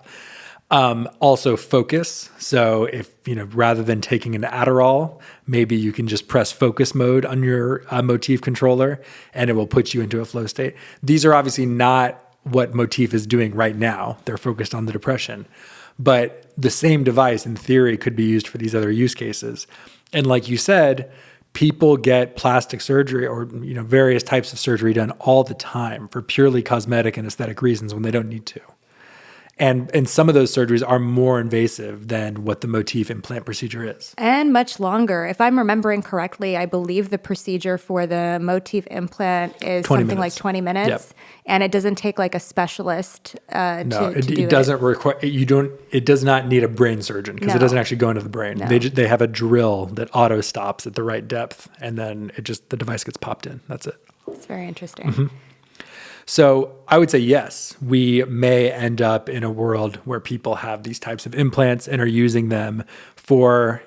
Also focus. So if, rather than taking an Adderall, maybe you can just press focus mode on your Motif controller and it will put you into a flow state. These are obviously not what Motif is doing right now. They're focused on the depression, but the same device in theory could be used for these other use cases. And like you said, people get plastic surgery or, various types of surgery done all the time for purely cosmetic and aesthetic reasons when they don't need to. And some of those surgeries are more invasive than what the Motif implant procedure is. And much longer. If I'm remembering correctly, I believe the procedure for the Motif implant is something like 20 minutes. Yep. And it doesn't take like a specialist to do it. It doesn't require, it does not need a brain surgeon because it doesn't actually go into the brain. No. They have a drill that auto stops at the right depth and then the device gets popped in. That's it. It's very interesting. Mm-hmm. So I would say yes, we may end up in a world where people have these types of implants and are using them for,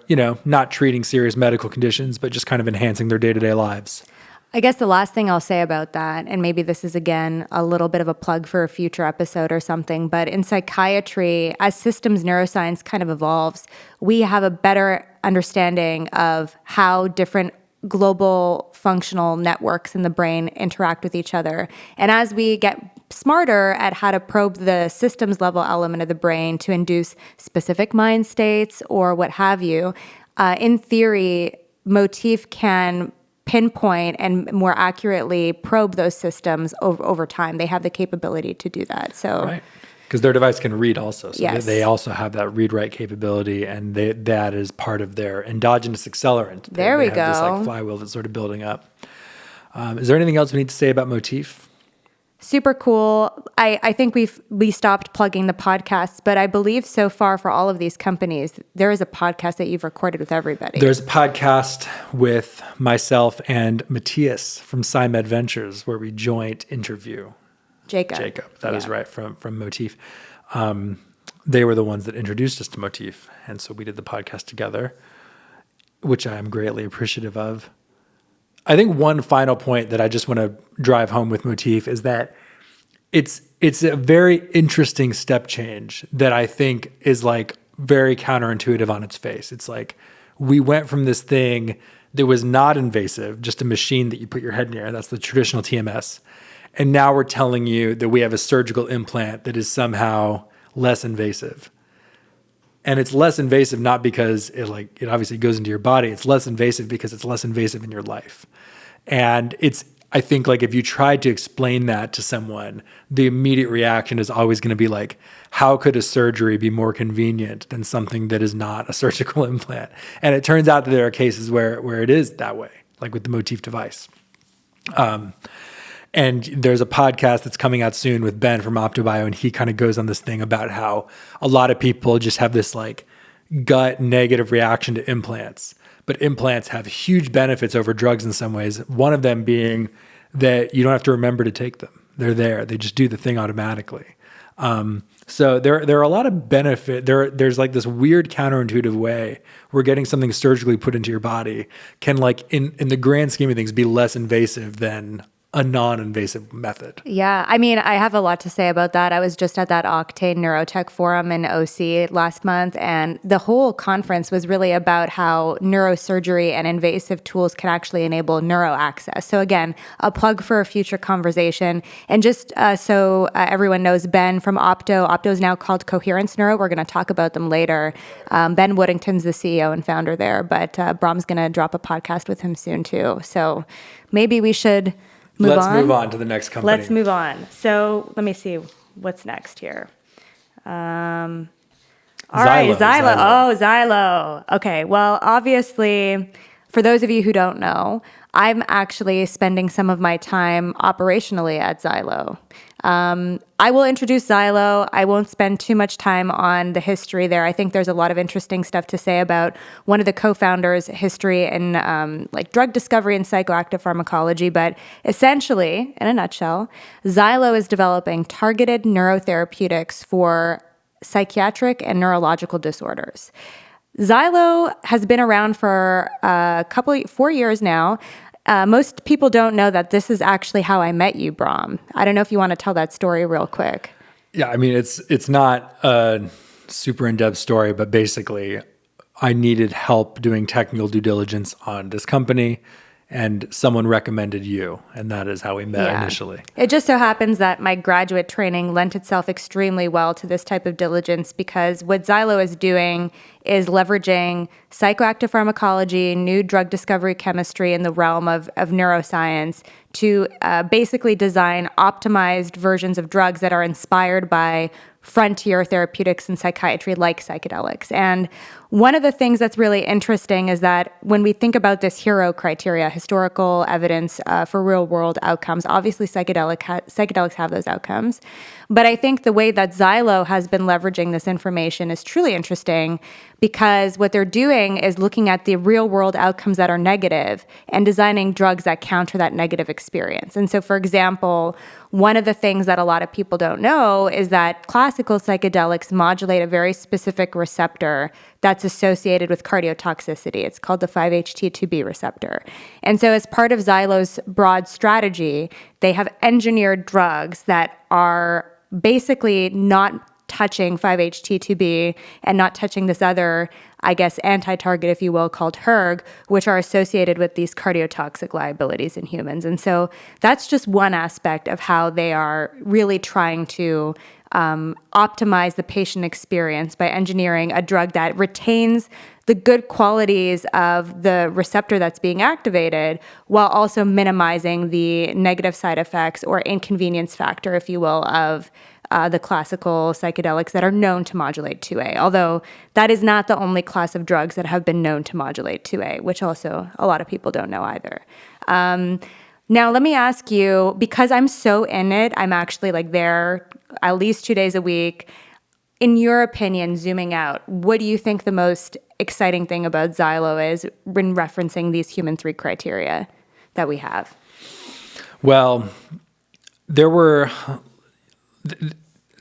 not treating serious medical conditions, but just kind of enhancing their day-to-day lives. I guess the last thing I'll say about that, and maybe this is, again, a little bit of a plug for a future episode or something, but in psychiatry, as systems neuroscience kind of evolves, we have a better understanding of how different global functional networks in the brain interact with each other. And as we get smarter at how to probe the systems level element of the brain to induce specific mind states or what have you, in theory, Motif can pinpoint and more accurately probe those systems over time. They have the capability to do that. So. Right. Because their device can read also. So yes. They also have that read-write capability, and that is part of their endogenous accelerant. There we go. This flywheel that's sort of building up. Is there anything else we need to say about Motif? Super cool. I think we stopped plugging the podcasts, but I believe so far for all of these companies, there is a podcast that you've recorded with everybody. There's a podcast with myself and Matthias from SciMed Ventures where we joint interview Jacob. That is right, from Motif. They were the ones that introduced us to Motif, and so we did the podcast together, which I am greatly appreciative of. I think one final point that I just want to drive home with Motif is that it's a very interesting step change that I think is like very counterintuitive on its face. It's like we went from this thing that was not invasive, just a machine that you put your head near. That's the traditional TMS. And now we're telling you that we have a surgical implant that is somehow less invasive. And it's less invasive not because it obviously goes into your body. It's less invasive because it's less invasive in your life. And I think like if you tried to explain that to someone, the immediate reaction is always going to be like, how could a surgery be more convenient than something that is not a surgical implant? And it turns out that there are cases where it is that way, like with the Motif device. And there's a podcast that's coming out soon with Ben from Bio, and he kind of goes on this thing about how a lot of people just have this like gut negative reaction to implants. But implants have huge benefits over drugs in some ways. One of them being that you don't have to remember to take them. They're there. They just do the thing automatically. So there are a lot of benefit. There's like this weird counterintuitive way where getting something surgically put into your body can like in the grand scheme of things be less invasive than a non-invasive method. Yeah, I mean, I have a lot to say about that. I was just at that Octane Neurotech Forum in OC last month, and the whole conference was really about how neurosurgery and invasive tools can actually enable neuro access. So again, a plug for a future conversation. And just so everyone knows, Ben from Opto is now called Coherence Neuro. We're going to talk about them later. Ben Woodington's the CEO and founder there, but Brom's going to drop a podcast with him soon too. So maybe we should Let's move on to the next company. Let's move on. So let me see what's next here. All right, Xylo. Oh, Xylo. Okay, well, obviously, for those of you who don't know, I'm actually spending some of my time operationally at Xylo. I will introduce Xylo. I won't spend too much time on the history there. I think there's a lot of interesting stuff to say about one of the co-founders' history in like drug discovery and psychoactive pharmacology. But essentially, in a nutshell, Xylo is developing targeted neurotherapeutics for psychiatric and neurological disorders. Xylo has been around for 4 years now. Most people don't know that this is actually how I met you, Brom. I don't know if you want to tell that story real quick. Yeah, I mean, it's not a super in-depth story, but basically I needed help doing technical due diligence on this company, and someone recommended you, and that is how we met initially. It just so happens that my graduate training lent itself extremely well to this type of diligence because what Xylo is doing is leveraging psychoactive pharmacology, new drug discovery chemistry in the realm of neuroscience to basically design optimized versions of drugs that are inspired by frontier therapeutics in psychiatry like psychedelics. And one of the things that's really interesting is that when we think about this HERO criteria, historical evidence for real-world outcomes, obviously psychedelics have those outcomes. But I think the way that Xylo has been leveraging this information is truly interesting because what they're doing is looking at the real-world outcomes that are negative and designing drugs that counter that negative experience. And so, for example, one of the things that a lot of people don't know is that classical psychedelics modulate a very specific receptor that's associated with cardiotoxicity. It's called the 5-HT2B receptor. And so as part of Xylo's broad strategy, they have engineered drugs that are basically not touching 5-HT2B and not touching this other, I guess, anti-target, if you will, called HERG, which are associated with these cardiotoxic liabilities in humans. And so that's just one aspect of how they are really trying to optimize the patient experience by engineering a drug that retains the good qualities of the receptor that's being activated while also minimizing the negative side effects or inconvenience factor, if you will, of the classical psychedelics that are known to modulate 2A, although that is not the only class of drugs that have been known to modulate 2A, which also a lot of people don't know either. Now, let me ask you, because I'm so in it, I'm actually like there at least 2 days a week. In your opinion, zooming out, what do you think the most exciting thing about Xylo is when referencing these human 3 criteria that we have? Well, there were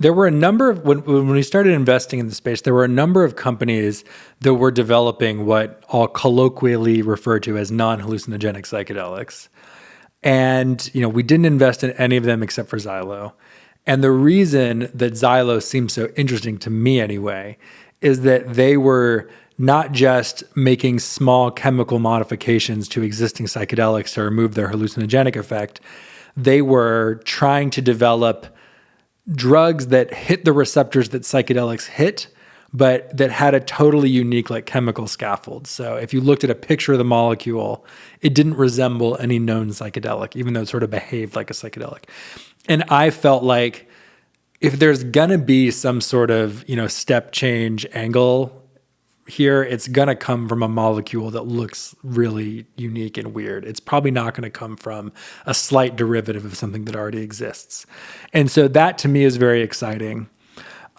a number of, when we started investing in the space, there were a number of companies that were developing what I'll colloquially refer to as non-hallucinogenic psychedelics. And, we didn't invest in any of them except for Xylo. And the reason that Xylo seemed so interesting to me anyway, is that they were not just making small chemical modifications to existing psychedelics to remove their hallucinogenic effect. They were trying to develop drugs that hit the receptors that psychedelics hit, but that had a totally unique chemical scaffold. So if you looked at a picture of the molecule, it didn't resemble any known psychedelic, even though it sort of behaved like a psychedelic. And I felt like if there's gonna be some sort of, step change angle here, it's gonna come from a molecule that looks really unique and weird. It's probably not gonna come from a slight derivative of something that already exists. And so that to me is very exciting.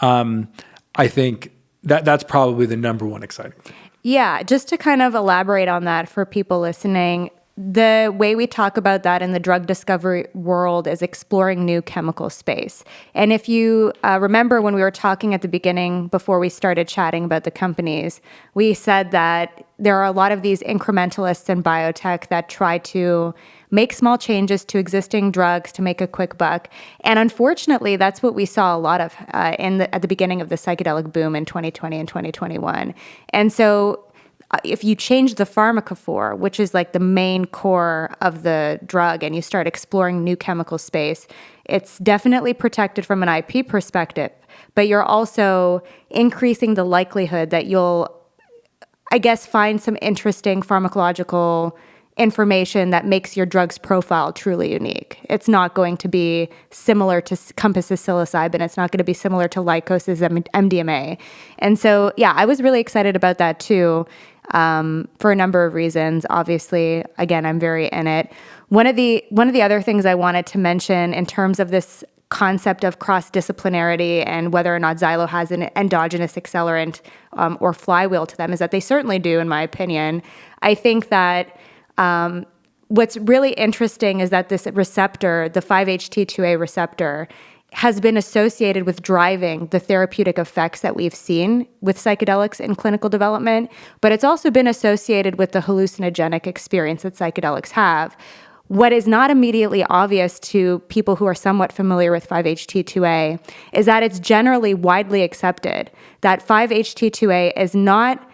I think that's probably the number one exciting thing. Yeah, just to kind of elaborate on that for people listening, the way we talk about that in the drug discovery world is exploring new chemical space. And if you remember when we were talking at the beginning, before we started chatting about the companies, we said that there are a lot of these incrementalists in biotech that try to make small changes to existing drugs to make a quick buck. And unfortunately, that's what we saw a lot of at the beginning of the psychedelic boom in 2020 and 2021. And so if you change the pharmacophore, which is like the main core of the drug, and you start exploring new chemical space, it's definitely protected from an IP perspective, but you're also increasing the likelihood that you'll, find some interesting pharmacological information that makes your drug's profile truly unique. It's not going to be similar to Compass's psilocybin. It's not going to be similar to Lykos's MDMA. And so, I was really excited about that too, for a number of reasons. Obviously, again, I'm very in it. One of the other things I wanted to mention in terms of this concept of cross-disciplinarity and whether or not Xylo has an endogenous accelerant or flywheel to them is that they certainly do, in my opinion. I think that what's really interesting is that this receptor, the 5-HT2A receptor, has been associated with driving the therapeutic effects that we've seen with psychedelics in clinical development, but it's also been associated with the hallucinogenic experience that psychedelics have. What is not immediately obvious to people who are somewhat familiar with 5-HT2A is that it's generally widely accepted that 5-HT2A is not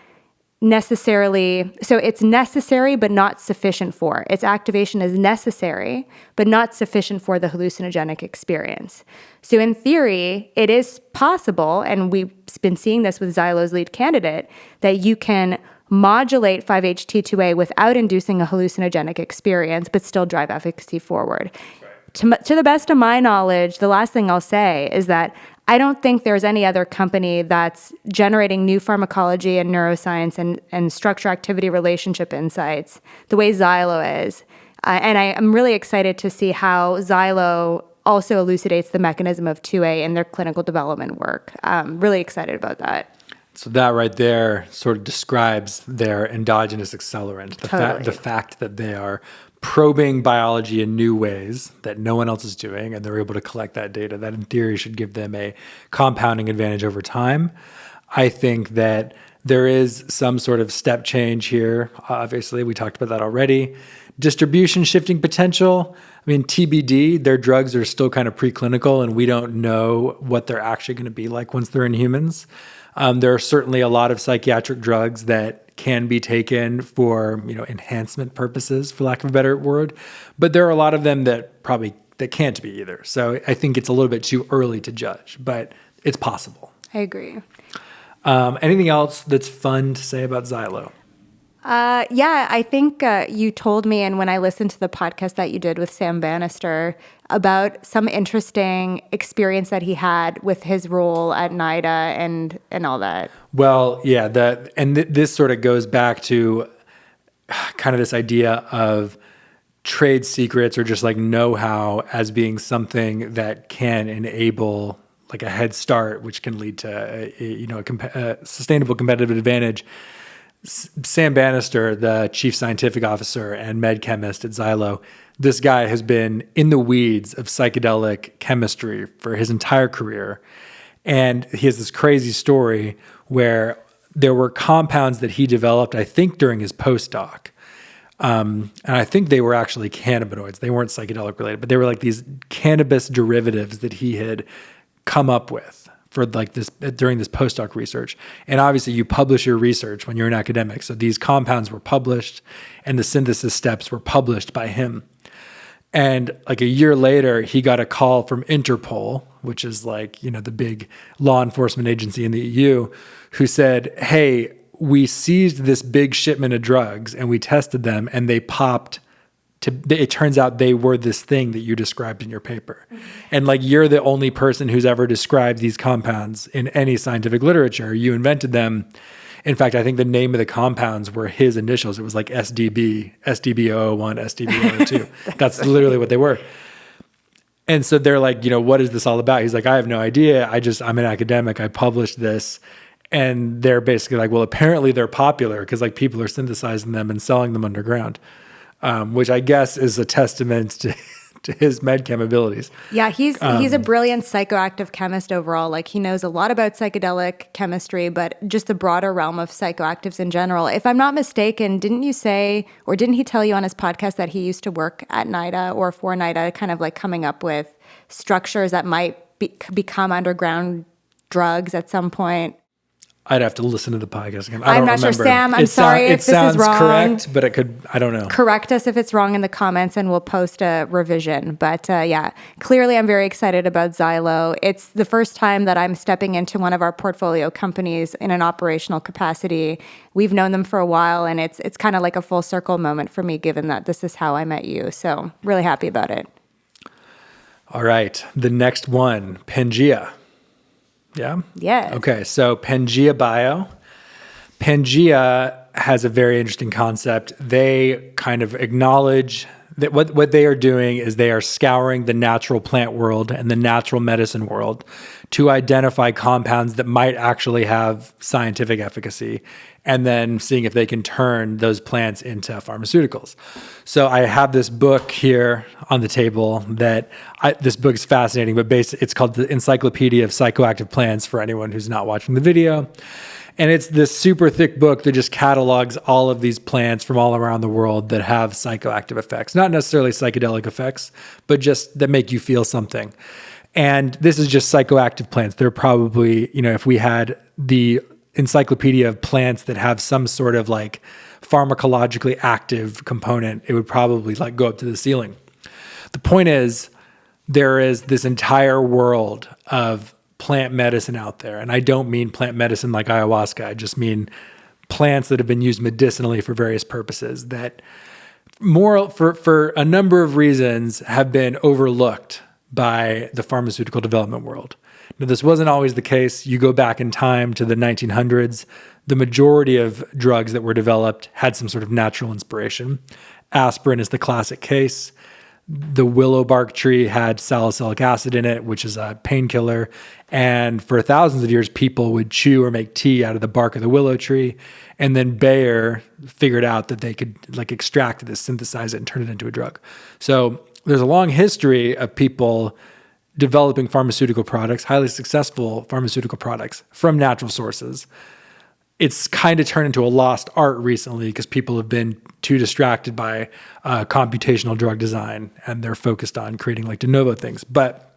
necessarily, so it's necessary but not sufficient for. Its activation is necessary but not sufficient for the hallucinogenic experience. So in theory, it is possible, and we've been seeing this with Xylo's lead candidate, that you can modulate 5-HT2A without inducing a hallucinogenic experience but still drive efficacy forward. Right. To the best of my knowledge, the last thing I'll say is that I don't think there's any other company that's generating new pharmacology and neuroscience and structure-activity relationship insights the way Xylo is. And I'm really excited to see how Xylo also elucidates the mechanism of 2A in their clinical development work. Really excited about that. So that right there sort of describes their endogenous accelerant, the fact that they are probing biology in new ways that no one else is doing, and they're able to collect that data. That in theory should give them a compounding advantage over time. I think that there is some sort of step change here. Obviously, we talked about that already. Distribution shifting potential. I mean, TBD, their drugs are still kind of preclinical, and we don't know what they're actually going to be like once they're in humans. There are certainly a lot of psychiatric drugs that can be taken for, enhancement purposes, for lack of a better word. But there are a lot of them that can't be either. So I think it's a little bit too early to judge, but it's possible. I agree. Anything else that's fun to say about Xylo? I think you told me, and when I listened to the podcast that you did with Sam Bannister, about some interesting experience that he had with his role at NIDA and all that. Well, yeah, this sort of goes back to kind of this idea of trade secrets or just like know-how as being something that can enable like a head start, which can lead to a sustainable competitive advantage. Sam Bannister, the chief scientific officer and med chemist at Xylo, this guy has been in the weeds of psychedelic chemistry for his entire career. And he has this crazy story where there were compounds that he developed, I think, during his postdoc. And I think they were actually cannabinoids. They weren't psychedelic related, but they were like these cannabis derivatives that he had come up with for like this during this postdoc research. And obviously you publish your research when you're an academic. So these compounds were published and the synthesis steps were published by him. And like a year later, he got a call from Interpol, which is like, you know, the big law enforcement agency in the EU, who said, hey, we seized this big shipment of drugs and we tested them and they popped it turns out they were this thing that you described in your paper. Mm-hmm. And like, you're the only person who's ever described these compounds in any scientific literature. You invented them. In fact, I think the name of the compounds were his initials. It was like SDB, SDB001, SDB002. That's literally what they were. And so they're like, you know, what is this all about? He's like, I have no idea. I'm an academic. I published this. And they're basically like, well, apparently they're popular because like people are synthesizing them and selling them underground, which I guess is a testament to his med chem abilities. Yeah, he's a brilliant psychoactive chemist overall. Like, he knows a lot about psychedelic chemistry, but just the broader realm of psychoactives in general. If I'm not mistaken, didn't you say, or didn't he tell you on his podcast that he used to work at NIDA or for NIDA, kind of like coming up with structures that might become underground drugs at some point? I'd have to listen to the podcast again. I'm not sure, Sam. I'm sorry if this is wrong. Correct, but I don't know. Correct us if it's wrong in the comments and we'll post a revision. But yeah, clearly I'm very excited about Xylo. It's the first time that I'm stepping into one of our portfolio companies in an operational capacity. We've known them for a while, and it's kind of like a full circle moment for me, given that this is how I met you. So really happy about it. All right. The next one, Pangea. Yeah? Yeah. Okay, so Pangea Bio. Pangea has a very interesting concept. They kind of acknowledge that what they are doing is they are scouring the natural plant world and the natural medicine world to identify compounds that might actually have scientific efficacy, and then seeing if they can turn those plants into pharmaceuticals. So I have this book here on the table this book is fascinating, but it's called the Encyclopedia of Psychoactive Plants for anyone who's not watching the video. And it's this super thick book that just catalogs all of these plants from all around the world that have psychoactive effects. Not necessarily psychedelic effects, but just that make you feel something. And this is just psychoactive plants. They're probably, if we had the encyclopedia of plants that have some sort of like pharmacologically active component, it would probably like go up to the ceiling. The point is, there is this entire world of plant medicine out there. And I don't mean plant medicine like ayahuasca. I just mean plants that have been used medicinally for various purposes that for a number of reasons have been overlooked by the pharmaceutical development world. Now, this wasn't always the case. You go back in time to the 1900s, the majority of drugs that were developed had some sort of natural inspiration. Aspirin is the classic case. The willow bark tree had salicylic acid in it, which is a painkiller. And for thousands of years, people would chew or make tea out of the bark of the willow tree. And then Bayer figured out that they could like extract this, synthesize it, and turn it into a drug. So there's a long history of people developing pharmaceutical products, highly successful pharmaceutical products from natural sources. It's kind of turned into a lost art recently because people have been too distracted by computational drug design, and they're focused on creating like de novo things. But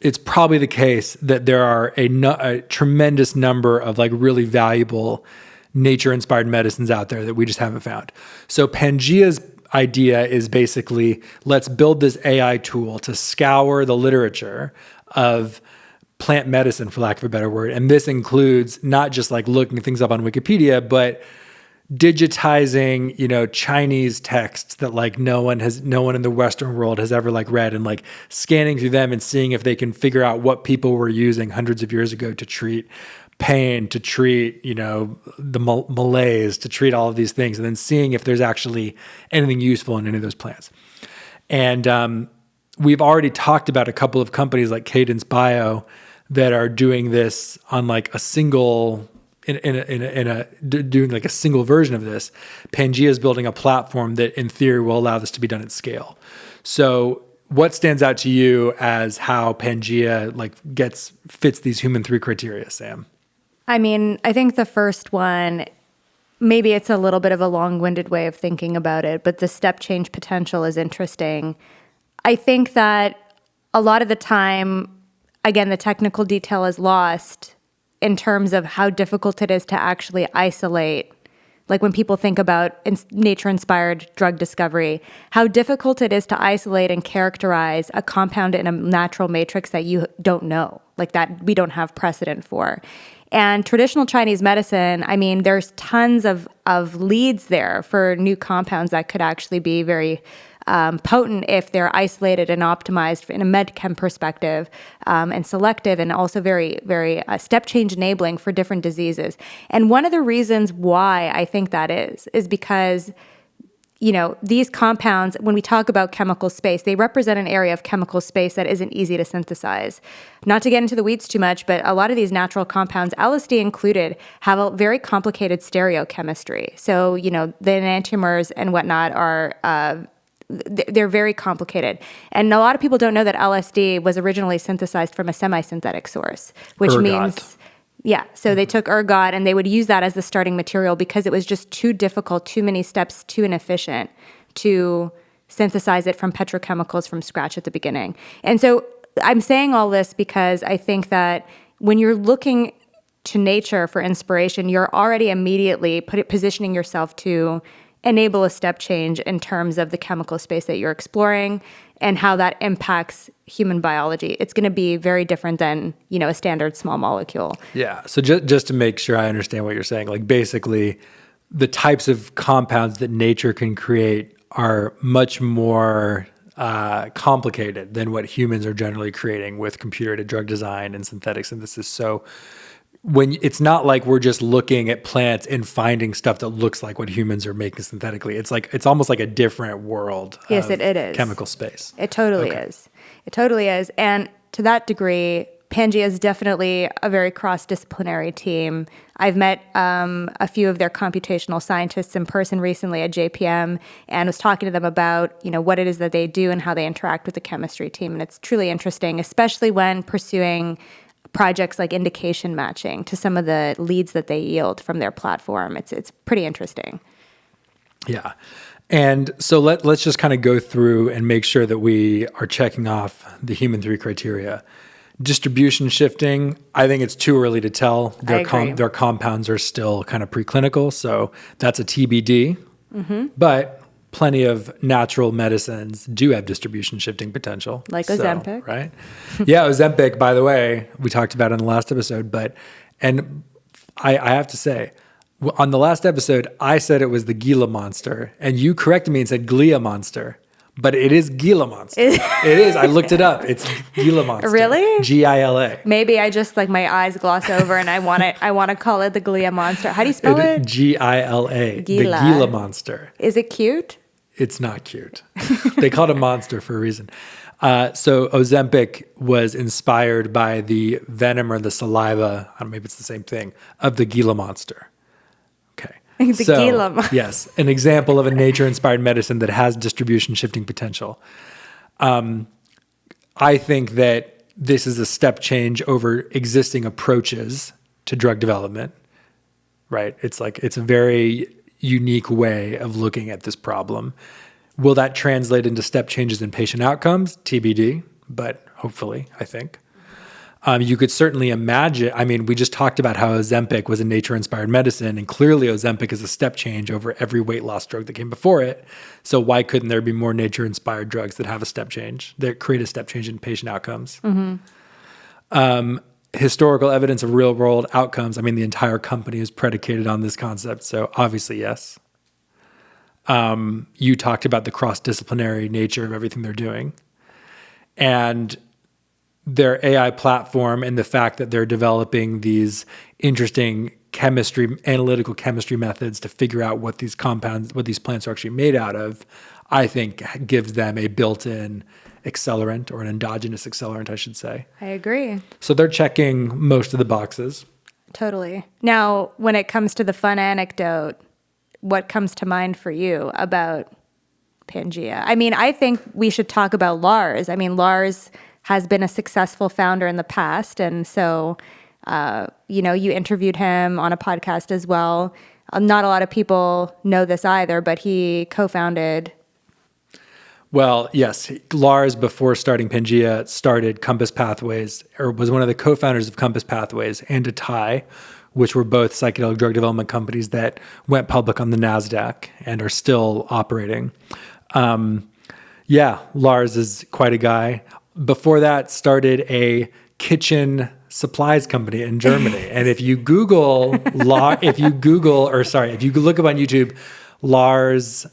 it's probably the case that there are a tremendous number of like really valuable nature-inspired medicines out there that we just haven't found. So Pangea's idea is basically, let's build this AI tool to scour the literature of plant medicine, for lack of a better word. And this includes not just like looking things up on Wikipedia, but digitizing, Chinese texts that like no one in the Western world has ever like read, and like scanning through them and seeing if they can figure out what people were using hundreds of years ago to treat pain, to treat, the malaise, to treat all of these things, and then seeing if there's actually anything useful in any of those plants. And we've already talked about a couple of companies like Kadence BIo that are doing this on like a single, doing like a single version of this. Pangea is building a platform that in theory will allow this to be done at scale. So what stands out to you as how Pangea fits these human 3 criteria, Sam? I mean, I think the first one, maybe it's a little bit of a long-winded way of thinking about it, but the step change potential is interesting. I think that a lot of the time, again, the technical detail is lost in terms of how difficult it is to actually isolate. Like when people think about nature-inspired drug discovery, how difficult it is to isolate and characterize a compound in a natural matrix that you don't know, like that we don't have precedent for. And traditional Chinese medicine, I mean, there's tons of leads there for new compounds that could actually be very potent if they're isolated and optimized in a med chem perspective, and selective, and also very, very step change enabling for different diseases. And one of the reasons why I think that is because, these compounds, when we talk about chemical space, they represent an area of chemical space that isn't easy to synthesize. Not to get into the weeds too much, but a lot of these natural compounds, LSD included, have a very complicated stereochemistry. So, the enantiomers and whatnot are they're very complicated. And a lot of people don't know that LSD was originally synthesized from a semi-synthetic source, which means, so they took ergot and they would use that as the starting material because it was just too difficult, too many steps, too inefficient to synthesize it from petrochemicals from scratch at the beginning. And so I'm saying all this because I think that when you're looking to nature for inspiration, you're already immediately positioning yourself to enable a step change in terms of the chemical space that you're exploring and how that impacts human biology. It's going to be very different than, a standard small molecule. Yeah. So just to make sure I understand what you're saying, like basically the types of compounds that nature can create are much more complicated than what humans are generally creating with computer-aided drug design and synthetic synthesis. So when it's not like we're just looking at plants and finding stuff that looks like what humans are making synthetically. It's almost like a different world. Yes, it is. Chemical space. It totally is. It totally is. And to that degree, Pangea is definitely a very cross-disciplinary team. I've met a few of their computational scientists in person recently at JPM and was talking to them about, what it is that they do and how they interact with the chemistry team. And it's truly interesting, especially when pursuing projects like indication matching to some of the leads that they yield from their platform. It's pretty interesting. Yeah. And so let's just kind of go through and make sure that we are checking off the human 3 criteria. Distribution shifting, I think it's too early to tell. Their compounds are still kind of preclinical, so that's a TBD. Mm-hmm. But plenty of natural medicines do have distribution shifting potential. Like Ozempic. Right? Yeah, Ozempic, by the way, we talked about in the last episode. And I have to say, on the last episode, I said it was the Gila monster, and you corrected me and said Glia monster. But it is Gila monster. It is. I looked it up. It's Gila monster. Really? Gila. Maybe I just my eyes gloss over and I want to call it the Glia monster. How do you spell it? Gila. The Gila monster. Is it cute? It's not cute. They call it a monster for a reason. So Ozempic was inspired by the venom or the saliva, I don't know, maybe it's the same thing, of the Gila monster. Okay. Gila monster. Yes, an example of a nature-inspired medicine that has distribution shifting potential. I think that this is a step change over existing approaches to drug development, right? It's a very unique way of looking at this problem. Will that translate into step changes in patient outcomes? TBD, but hopefully, I think. You could certainly imagine, we just talked about how Ozempic was a nature-inspired medicine, and clearly Ozempic is a step change over every weight loss drug that came before it. So why couldn't there be more nature-inspired drugs that have a step change, that create a step change in patient outcomes? Mm-hmm. Historical evidence of real-world outcomes, the entire company is predicated on this concept, so obviously yes. You talked about the cross-disciplinary nature of everything they're doing. And their AI platform and the fact that they're developing these interesting analytical chemistry methods to figure out what these plants are actually made out of, I think gives them a built-in accelerant, or an endogenous accelerant, I should say. I agree. So they're checking most of the boxes. Totally. Now, when it comes to the fun anecdote, what comes to mind for you about Pangea? I mean, I think we should talk about Lars. I mean, Lars has been a successful founder in the past. And so, you interviewed him on a podcast as well. Not a lot of people know this either, but he co-founded. Well, yes, Lars, before starting Pangea, started Compass Pathways, or was one of the co-founders of Compass Pathways and Atai, which were both psychedelic drug development companies that went public on the NASDAQ and are still operating. Lars is quite a guy. Before that, started a kitchen supplies company in Germany. And if you look up on YouTube, Lars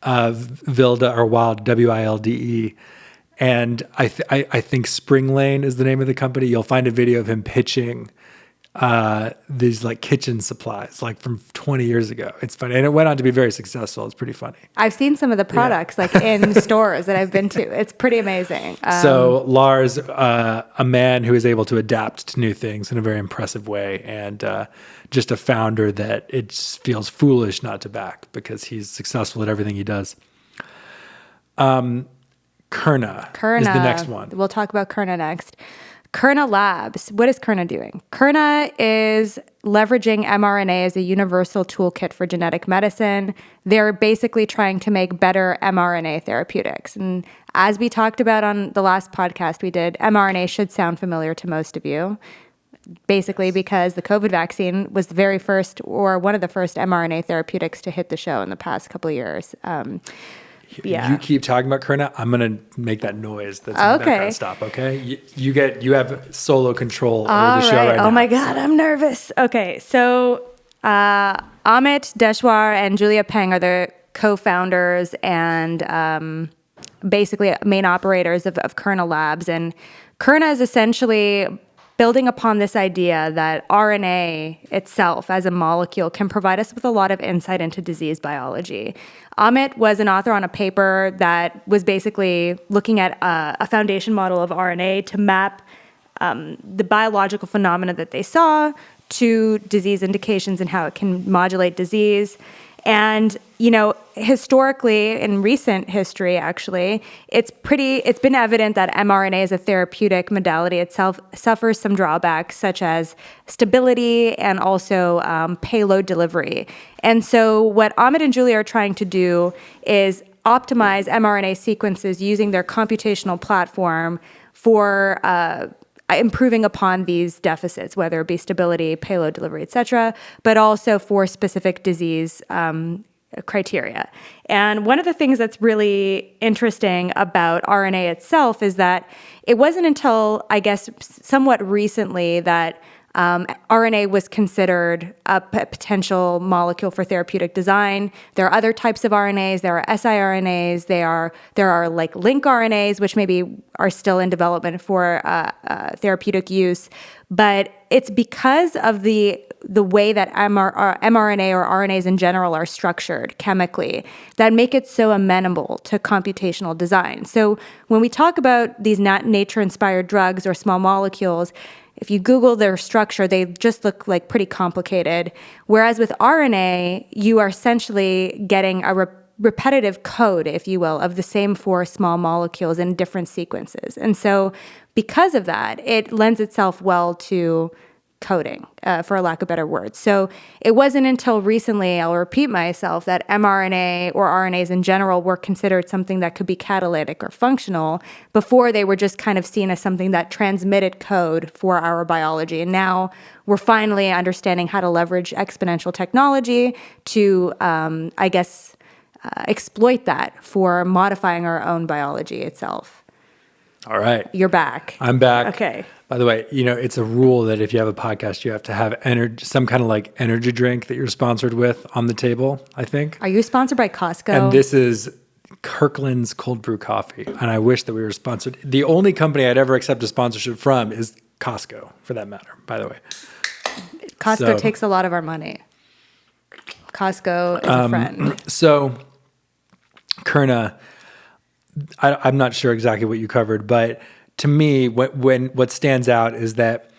Wilde or Wild, Wilde, and I think Spring Lane is the name of the company. You'll find a video of him pitching these like kitchen supplies, like from 20 years ago. It's funny. And it went on to be very successful. It's pretty funny. I've seen some of the products like in stores that I've been to. It's pretty amazing. So Lars, a man who is able to adapt to new things in a very impressive way, and just a founder that it feels foolish not to back because he's successful at everything he does. Kerna is the next one. We'll talk about Kerna next. Kerna Labs. What is Kerna doing? Kerna is leveraging mRNA as a universal toolkit for genetic medicine. They're basically trying to make better mRNA therapeutics. And as we talked about on the last podcast we did, mRNA should sound familiar to most of you, basically because the COVID vaccine was the very first, or one of the first mRNA therapeutics to hit the show in the past couple of years. You keep talking about Kerna. I'm gonna make that noise that's in the background stop. Okay, you have solo control over the show right now. Oh my God, I'm nervous. Okay, so Amit Deshwar and Julia Peng are the co-founders and basically main operators of Kerna Labs, and Kerna is essentially building upon this idea that RNA itself as a molecule can provide us with a lot of insight into disease biology. Amit was an author on a paper that was basically looking at a foundation model of RNA to map the biological phenomena that they saw to disease indications and how it can modulate disease. And, historically, in recent history, actually, it's been evident that mRNA as a therapeutic modality itself suffers some drawbacks, such as stability and also payload delivery. And so what Amit and Julia are trying to do is optimize mRNA sequences using their computational platform for improving upon these deficits, whether it be stability, payload delivery, et cetera, but also for specific disease criteria. And one of the things that's really interesting about RNA itself is that it wasn't until, I guess, somewhat recently that RNA was considered a potential molecule for therapeutic design. There are other types of RNAs. There are siRNAs. There are like link RNAs, which maybe are still in development for therapeutic use. But it's because of the way that mRNA or RNAs in general are structured chemically that make it so amenable to computational design. So when we talk about these nature-inspired drugs or small molecules, if you Google their structure, they just look like pretty complicated. Whereas with RNA, you are essentially getting a repetitive code, if you will, of the same four small molecules in different sequences. And so because of that, it lends itself well to coding, for a lack of better words. So it wasn't until recently, I'll repeat myself, that mRNA or RNAs in general were considered something that could be catalytic or functional. Before, they were just kind of seen as something that transmitted code for our biology. And now we're finally understanding how to leverage exponential technology to, exploit that for modifying our own biology itself. All right. You're back. I'm back. Okay. By the way, it's a rule that if you have a podcast, you have to have some kind of like energy drink that you're sponsored with on the table, I think. Are you sponsored by Costco? And this is Kirkland's cold brew coffee, and I wish that we were sponsored. The only company I'd ever accept a sponsorship from is Costco, for that matter, by the way. Costco takes a lot of our money. Costco is a friend. So, Kerna, I'm not sure exactly what you covered, but to me, what stands out is that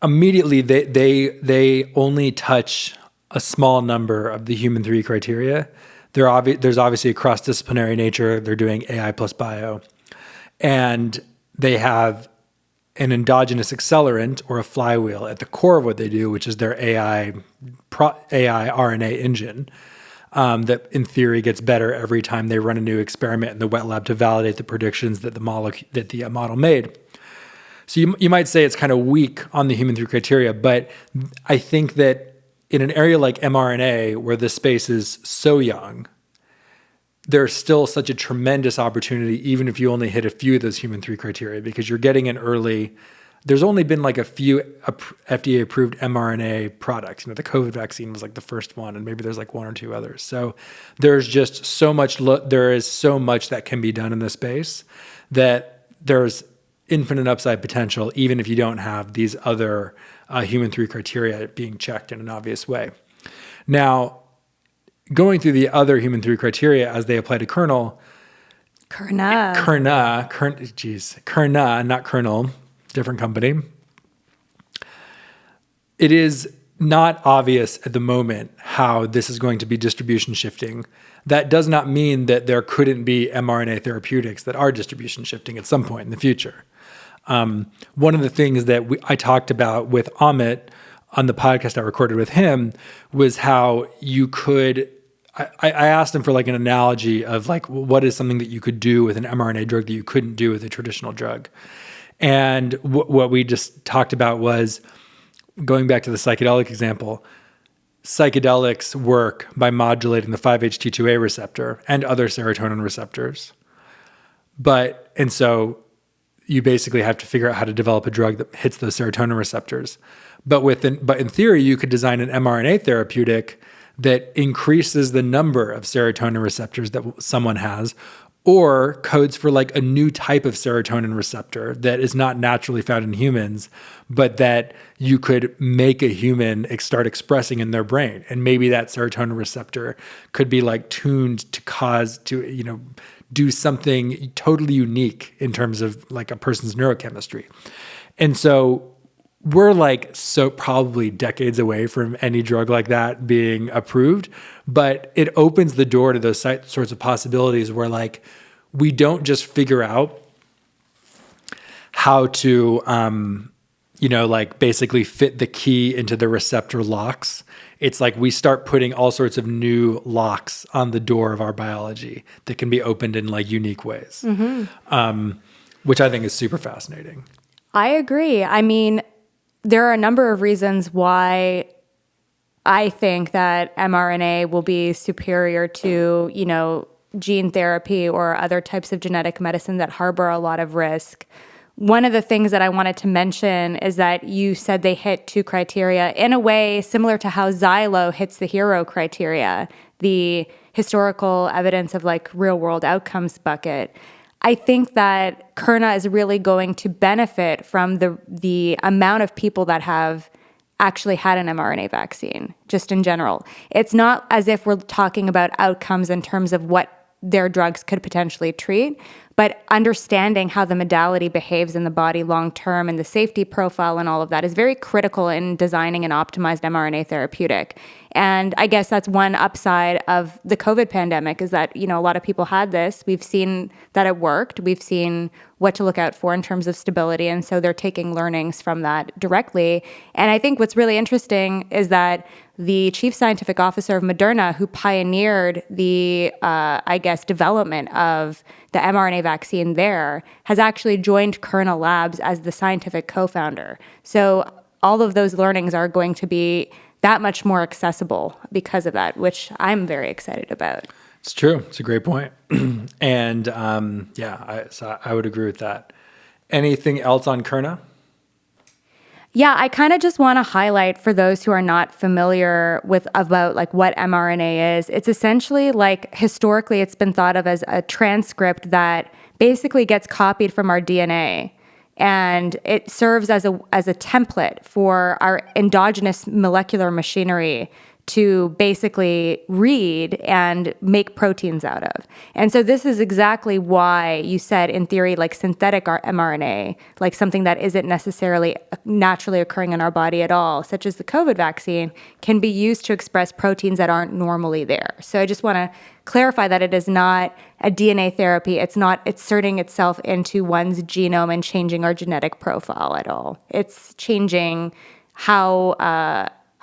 immediately they only touch a small number of the human 3 criteria. There's obviously a cross-disciplinary nature. They're doing AI plus bio, and they have an endogenous accelerant or a flywheel at the core of what they do, which is their AI RNA engine that in theory gets better every time they run a new experiment in the wet lab to validate the predictions that the model made. So you might say it's kind of weak on the human 3 criteria, but I think that in an area like mRNA, where the space is so young, there's still such a tremendous opportunity, even if you only hit a few of those human 3 criteria, because you're getting an early. There's only been like a few FDA-approved mRNA products. The COVID vaccine was like the first one, and maybe there's like 1 or 2 others. So there's just so much. There is so much that can be done in this space that there's infinite upside potential, even if you don't have these other human 3 criteria being checked in an obvious way. Now, going through the other human 3 criteria as they apply to Kerna, not kernel, different company. It is not obvious at the moment how this is going to be distribution shifting. That does not mean that there couldn't be mRNA therapeutics that are distribution shifting at some point in the future. One of the things that I talked about with Amit on the podcast I recorded with him was how you could. I asked him for like an analogy of like, what is something that you could do with an mRNA drug that you couldn't do with a traditional drug? And what we just talked about was, going back to the psychedelic example, psychedelics work by modulating the 5-HT2A receptor and other serotonin receptors. And so you basically have to figure out how to develop a drug that hits those serotonin receptors. But in theory, you could design an mRNA therapeutic that increases the number of serotonin receptors that someone has, or codes for like a new type of serotonin receptor that is not naturally found in humans, but that you could make a human start expressing in their brain. And maybe that serotonin receptor could be like tuned to do something totally unique in terms of like a person's neurochemistry. And so we're like so probably decades away from any drug like that being approved, but it opens the door to those sorts of possibilities where like we don't just figure out how to like basically fit the key into the receptor locks. It's like we start putting all sorts of new locks on the door of our biology that can be opened in like unique ways, which I think is super fascinating. I agree. I mean, there are a number of reasons why I think that mRNA will be superior to, gene therapy or other types of genetic medicine that harbor a lot of risk. One of the things that I wanted to mention is that you said they hit 2 criteria in a way similar to how Xylo hits the hero criteria, the historical evidence of like real world outcomes bucket. I think that Kerna is really going to benefit from the amount of people that have actually had an mRNA vaccine, just in general. It's not as if we're talking about outcomes in terms of what their drugs could potentially treat, but understanding how the modality behaves in the body long term and the safety profile and all of that is very critical in designing an optimized mRNA therapeutic. And I guess that's one upside of the COVID pandemic is that, a lot of people had this. We've seen that it worked. We've seen what to look out for in terms of stability. And so they're taking learnings from that directly. And I think what's really interesting is that the chief scientific officer of Moderna, who pioneered the, development of the mRNA vaccine there, has actually joined Kerna Labs as the scientific co-founder. So all of those learnings are going to be that much more accessible because of that, which I'm very excited about. It's true. It's a great point. And I would agree with that. Anything else on Kerna? Yeah, I kind of just want to highlight for those who are not familiar with about like what mRNA is. It's essentially like historically it's been thought of as a transcript that basically gets copied from our DNA. And it serves as a template for our endogenous molecular machinery to basically read and make proteins out of. And so this is exactly why you said, in theory, like synthetic mRNA, like something that isn't necessarily naturally occurring in our body at all, such as the COVID vaccine, can be used to express proteins that aren't normally there. So I just want to clarify that it is not a DNA therapy. It's not inserting itself into one's genome and changing our genetic profile at all. It's changing how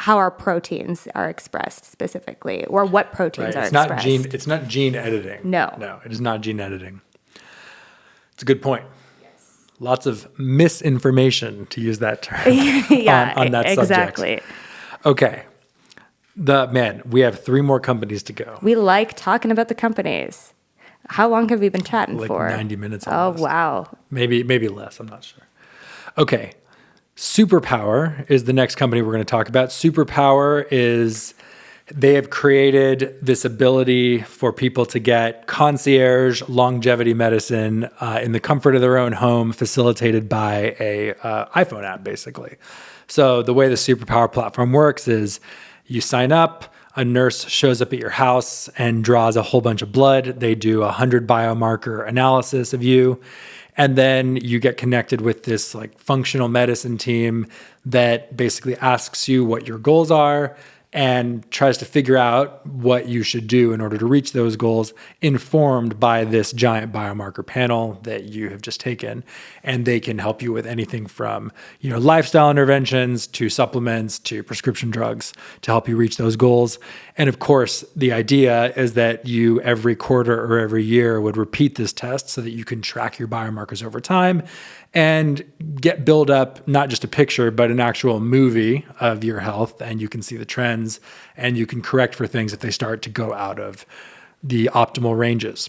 our proteins are expressed specifically, or what proteins are expressed. It's not gene editing. No, it is not gene editing. It's a good point. Yes. Lots of misinformation, to use that term, on that subject. Exactly. Okay. We have 3 more companies to go. We like talking about the companies. How long have we been chatting for? 90 minutes. Almost. Oh, wow. Maybe less. I'm not sure. Okay. Superpower is the next company we're going to talk about. Superpower they have created this ability for people to get concierge longevity medicine in the comfort of their own home, facilitated by a iPhone app, basically. So the way the Superpower platform works is you sign up, a nurse shows up at your house and draws a whole bunch of blood. They do 100 biomarker analysis of you. And then you get connected with this like functional medicine team that basically asks you what your goals are and tries to figure out what you should do in order to reach those goals, informed by this giant biomarker panel that you have just taken. And they can help you with anything from, lifestyle interventions to supplements to prescription drugs to help you reach those goals. And of course, the idea is that you every quarter or every year would repeat this test so that you can track your biomarkers over time and build up not just a picture, but an actual movie of your health. And you can see the trends and you can correct for things if they start to go out of the optimal ranges.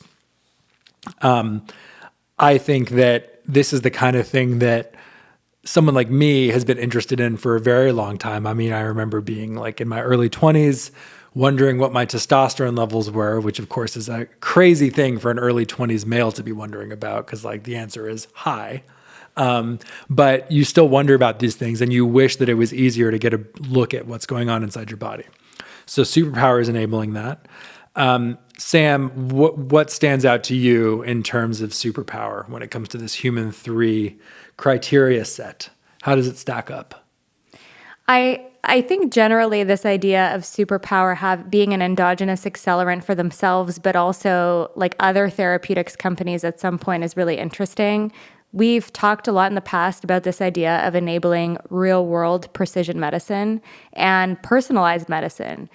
I think that this is the kind of thing that someone like me has been interested in for a very long time. I mean, I remember being like in my early 20s, wondering what my testosterone levels were, which of course is a crazy thing for an early 20s male to be wondering about, because like the answer is high. But you still wonder about these things and you wish that it was easier to get a look at what's going on inside your body. So Superpower is enabling that. Sam, what stands out to you in terms of Superpower when it comes to this human 3 criteria set? How does it stack up? I think generally this idea of Superpower being an endogenous accelerant for themselves, but also like other therapeutics companies at some point, is really interesting. We've talked a lot in the past about this idea of enabling real-world precision medicine and personalized medicine.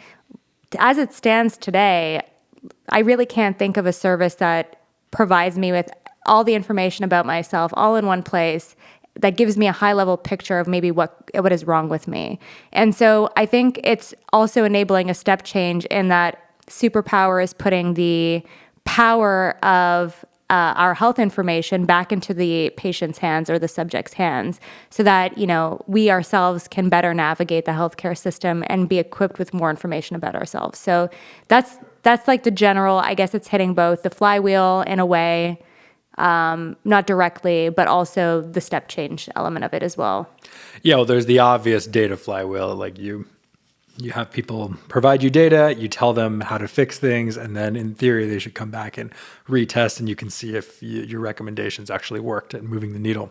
As it stands today, I really can't think of a service that provides me with all the information about myself all in one place that gives me a high-level picture of maybe what is wrong with me. And so I think it's also enabling a step change in that Superpower is putting the power of our health information back into the patient's hands or the subject's hands, so that we ourselves can better navigate the healthcare system and be equipped with more information about ourselves. So that's like the general. I guess it's hitting both the flywheel in a way, not directly, but also the step change element of it as well. Yeah, well, there's the obvious data flywheel, like you have people provide you data, you tell them how to fix things, and then in theory, they should come back and retest, and you can see if your recommendations actually worked at moving the needle.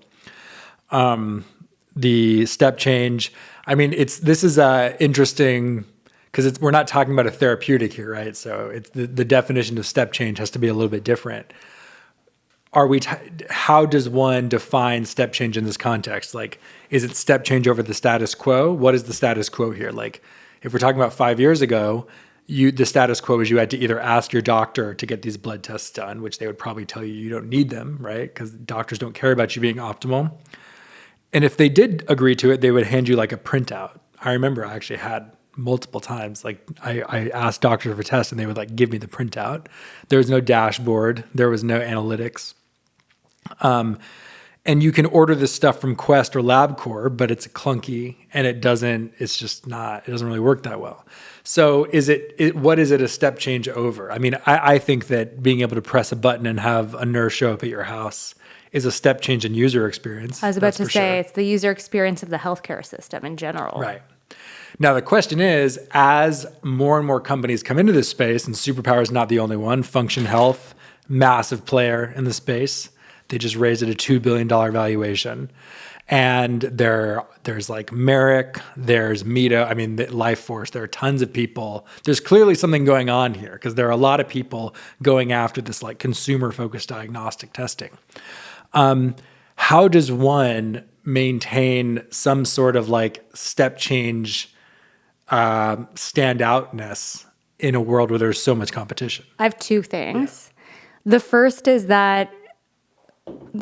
The step change, I mean, this is interesting because we're not talking about a therapeutic here, right? So it's the definition of step change has to be a little bit different. How does one define step change in this context? Like, is it step change over the status quo? What is the status quo here? Like, if we're talking about 5 years ago, the status quo is you had to either ask your doctor to get these blood tests done, which they would probably tell you don't need them, right? Because doctors don't care about you being optimal. And if they did agree to it, they would hand you like a printout. I remember I actually had multiple times, like I asked doctors for tests and they would like give me the printout. There was no dashboard. There was no analytics. And And you can order this stuff from Quest or LabCorp, but it's clunky and it doesn't really work that well. So what is it a step change over? I mean, I think that being able to press a button and have a nurse show up at your house is a step change in user experience. I was about to say, it's the user experience of the healthcare system in general. Right. Now, the question is, as more and more companies come into this space, and Superpower is not the only one, Function Health, massive player in the space, they just raised it a $2 billion valuation. And there's like Merrick, there's Mito, I mean, Life Force, there are tons of people. There's clearly something going on here because there are a lot of people going after this like consumer-focused diagnostic testing. How does one maintain some sort of like step change standoutness in a world where there's so much competition? I have two things. Yeah. The first is that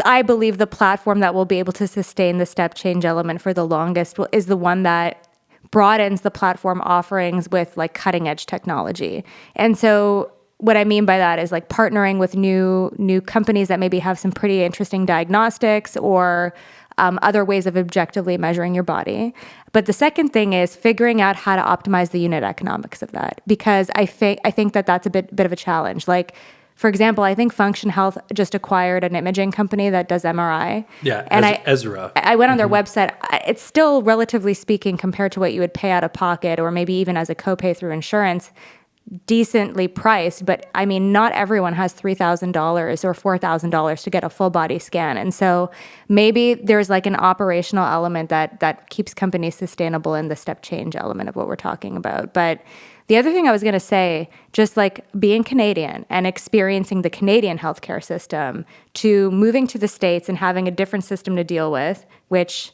I believe the platform that will be able to sustain the step change element for the longest is the one that broadens the platform offerings with like cutting edge technology. And so what I mean by that is like partnering with new companies that maybe have some pretty interesting diagnostics or other ways of objectively measuring your body. But the second thing is figuring out how to optimize the unit economics of that, because I think that that's a bit of a challenge. Like, for example, I think Function Health just acquired an imaging company that does MRI. Yeah, and Ezra. I went on their website. It's still, relatively speaking, compared to what you would pay out of pocket or maybe even as a copay through insurance, decently priced. But I mean, not everyone has $3,000 or $4,000 to get a full body scan. And so maybe there's like an operational element that keeps companies sustainable in the step change element of what we're talking about. But the other thing I was going to say, just like being Canadian and experiencing the Canadian healthcare system to moving to the States and having a different system to deal with, which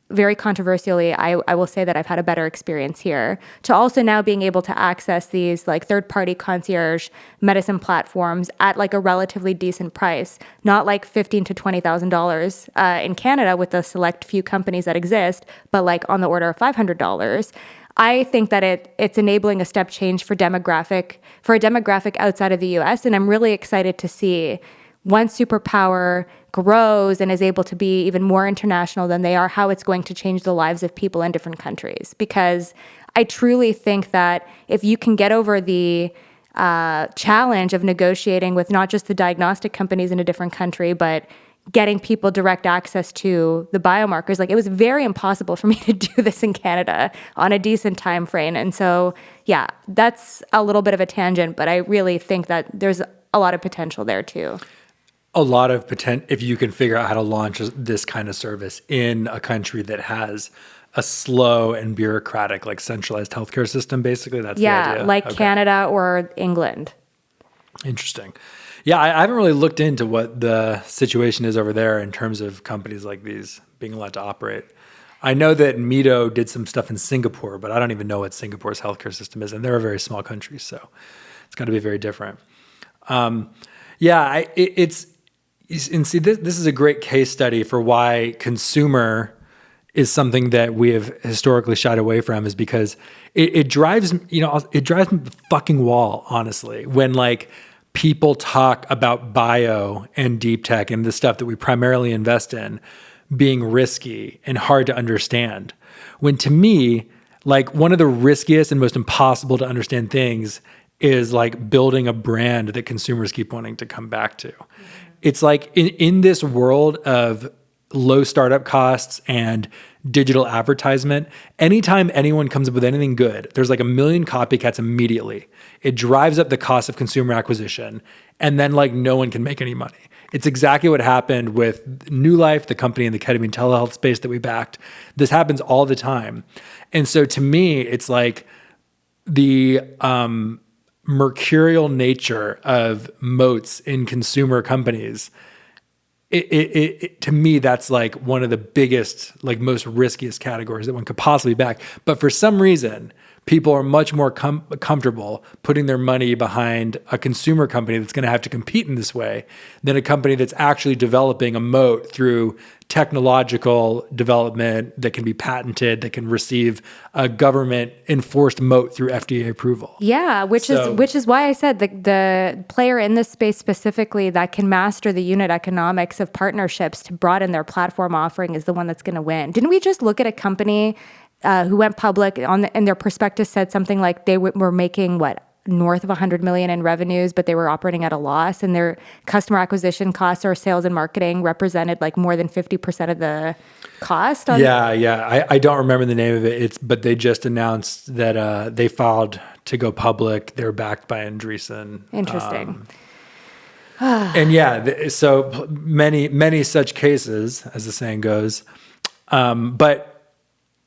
very controversially, I will say that I've had a better experience here, to also now being able to access these like third-party concierge medicine platforms at like a relatively decent price, not like $15,000 to $20,000 in Canada with the select few companies that exist, but like on the order of $500. I think that it's enabling a step change for a demographic outside of the US. And I'm really excited to see once Superpower grows and is able to be even more international than they are, how it's going to change the lives of people in different countries. Because I truly think that if you can get over the challenge of negotiating with not just the diagnostic companies in a different country, but getting people direct access to the biomarkers. Like, it was very impossible for me to do this in Canada on a decent time frame. And so, yeah, that's a little bit of a tangent, but I really think that there's a lot of potential there too. A lot of potential if you can figure out how to launch this kind of service in a country that has a slow and bureaucratic, like centralized healthcare system, basically. That's the idea. Yeah, like Canada or England. Interesting. Yeah, I haven't really looked into what the situation is over there in terms of companies like these being allowed to operate. I know that Mito did some stuff in Singapore, but I don't even know what Singapore's healthcare system is, and they're a very small country, so it's got to be very different. This is a great case study for why consumer is something that we have historically shied away from, is because it drives me the fucking wall, honestly, when like people talk about bio and deep tech and the stuff that we primarily invest in being risky and hard to understand. When to me, like one of the riskiest and most impossible to understand things is like building a brand that consumers keep wanting to come back to. Mm-hmm. It's like in this world of low startup costs and digital advertisement, anytime anyone comes up with anything good, there's like a million copycats immediately. It drives up the cost of consumer acquisition, and then like no one can make any money. It's exactly what happened with New Life, the company in the ketamine telehealth space that we backed. This happens all the time. And so to me, it's like the mercurial nature of moats in consumer companies. It to me, that's like one of the biggest, like most riskiest categories that one could possibly back. But for some reason, people are much more comfortable putting their money behind a consumer company that's going to have to compete in this way than a company that's actually developing a moat through technological development that can be patented, that can receive a government enforced moat through FDA approval. Yeah, which is why I said the player in this space specifically that can master the unit economics of partnerships to broaden their platform offering is the one that's going to win. Didn't we just look at a company who went public and their prospectus said something like they were making north of 100 million in revenues, but they were operating at a loss, and their customer acquisition costs or sales and marketing represented like more than 50% of the cost? Yeah. I don't remember the name of it. But they just announced that they filed to go public. They're backed by Andreessen. Interesting. And so many such cases, as the saying goes. But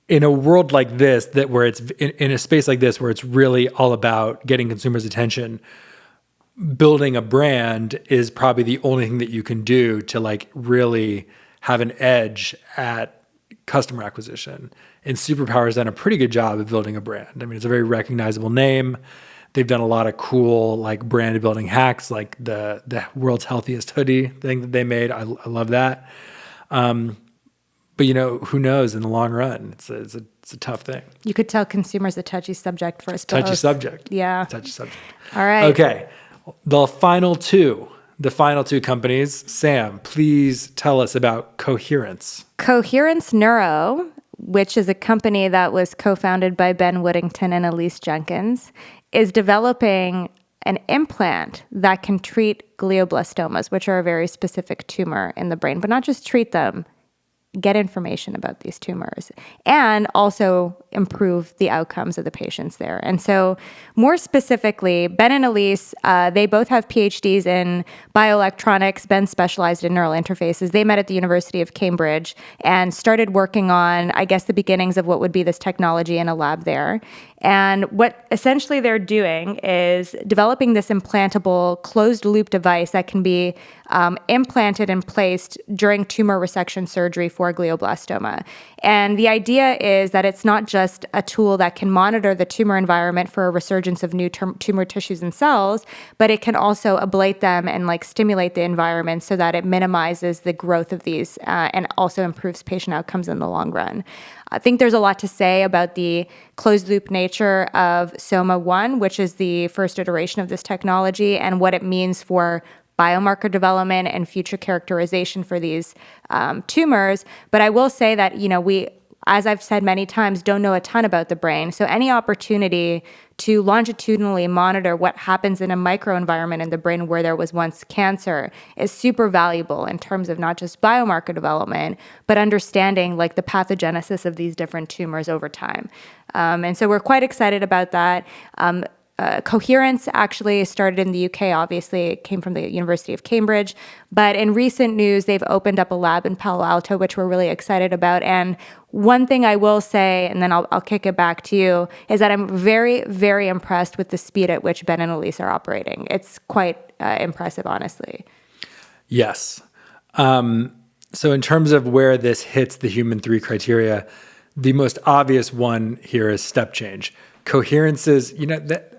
in a world like this, where it's in a space like this, where it's really all about getting consumers' attention, building a brand is probably the only thing that you can do to like really have an edge at customer acquisition. And Superpower has done a pretty good job of building a brand. I mean, it's a very recognizable name. They've done a lot of cool like brand building hacks, like the world's healthiest hoodie thing that they made. I love that. But who knows in the long run? It's a tough thing. You could tell consumers a touchy subject for us both. Touchy subject. Yeah. Touchy subject. All right. Okay. The final two companies. Sam, please tell us about Coherence. Coherence Neuro, which is a company that was co-founded by Ben Woodington and Elise Jenkins, is developing an implant that can treat glioblastomas, which are a very specific tumor in the brain, but not just treat them, get information about these tumors, and also improve the outcomes of the patients there. And so more specifically, Ben and Elise, they both have PhDs in bioelectronics. Ben specialized in neural interfaces. They met at the University of Cambridge and started working on, I guess, the beginnings of what would be this technology in a lab there. And what essentially they're doing is developing this implantable closed-loop device that can be implanted and placed during tumor resection surgery for glioblastoma. And the idea is that it's not just a tool that can monitor the tumor environment for a resurgence of new tumor tissues and cells, but it can also ablate them and like stimulate the environment so that it minimizes the growth of these and also improves patient outcomes in the long run. I think there's a lot to say about the closed-loop nature of Soma-1, which is the first iteration of this technology, and what it means for biomarker development and future characterization for these tumors. But I will say that, we, as I've said many times, don't know a ton about the brain. So any opportunity to longitudinally monitor what happens in a microenvironment in the brain where there was once cancer is super valuable in terms of not just biomarker development, but understanding like the pathogenesis of these different tumors over time. And so we're quite excited about that. Coherence actually started in the UK, obviously. It came from the University of Cambridge. But in recent news, they've opened up a lab in Palo Alto, which we're really excited about. And one thing I will say, and then I'll kick it back to you, is that I'm very, very impressed with the speed at which Ben and Elise are operating. It's quite impressive, honestly. Yes. So in terms of where this hits the human 3 criteria, the most obvious one here is step change. Coherences, that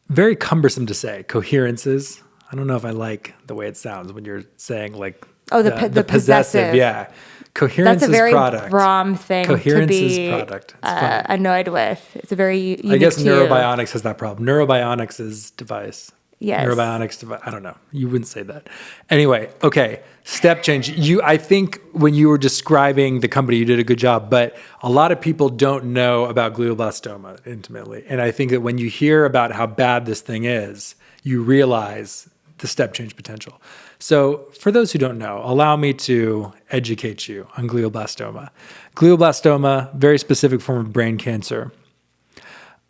very cumbersome to say. Coherences. I don't know if I like the way it sounds when you're saying like the possessive. Yeah. Coherence That's a very is product. Brom thing Coherence to be is product. It's annoyed with. It's a very unique I guess to NeuroBionics has that problem. NeuroBionics is device. Yes. NeuroBionics device. I don't know. You wouldn't say that. Anyway, okay. Step change. I think when you were describing the company, you did a good job, but a lot of people don't know about glioblastoma intimately. And I think that when you hear about how bad this thing is, you realize the step change potential. So for those who don't know, allow me to educate you on glioblastoma. Glioblastoma, very specific form of brain cancer.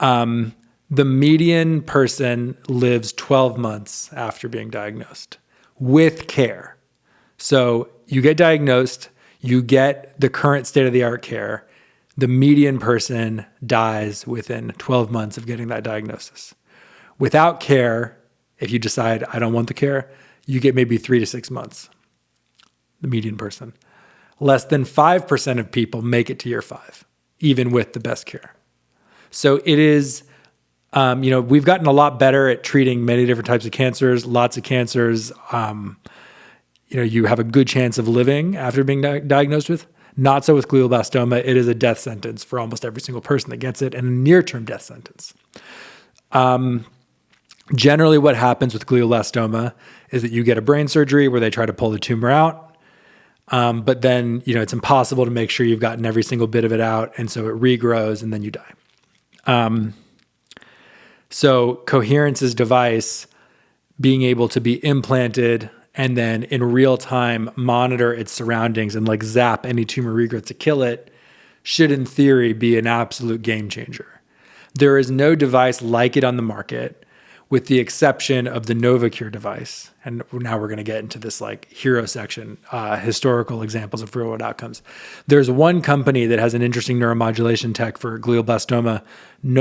The median person lives 12 months after being diagnosed with care. So you get diagnosed, you get the current state-of-the-art care. The median person dies within 12 months of getting that diagnosis. Without care, if you decide, I don't want the care, you get maybe 3 to 6 months, the median person. Less than 5% of people make it to year 5, even with the best care. So it is, we've gotten a lot better at treating many different types of cancers, lots of cancers. You have a good chance of living after being diagnosed with. Not so with glioblastoma. It is a death sentence for almost every single person that gets it, and a near-term death sentence. Generally, what happens with glioblastoma is that you get a brain surgery where they try to pull the tumor out, but then it's impossible to make sure you've gotten every single bit of it out, and so it regrows, and then you die. So Coherence's device being able to be implanted and then in real time monitor its surroundings and like zap any tumor regrowth to kill it should in theory be an absolute game changer. There is no device like it on the market with the exception of the NovaCure device. And now we're going to get into this like hero section, historical examples of real world outcomes. There's one company that has an interesting neuromodulation tech for glioblastoma.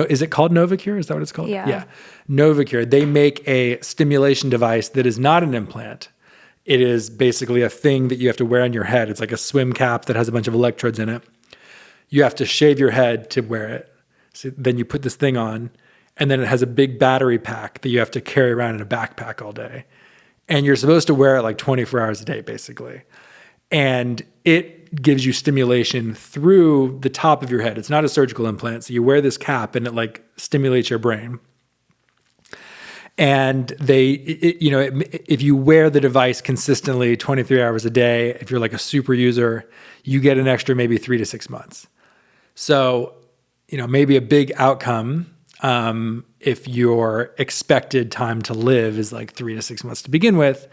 Is it called NovaCure? Is that what it's called? Yeah. NovaCure. They make a stimulation device that is not an implant. It is basically a thing that you have to wear on your head. It's like a swim cap that has a bunch of electrodes in it. You have to shave your head to wear it. So then you put this thing on, and then it has a big battery pack that you have to carry around in a backpack all day. And you're supposed to wear it like 24 hours a day, basically. And it gives you stimulation through the top of your head. It's not a surgical implant. So you wear this cap and it like stimulates your brain. And if you wear the device consistently 23 hours a day, if you're like a super user, you get an extra maybe 3 to 6 months. So, maybe a big outcome if your expected time to live is like 3 to 6 months to begin with,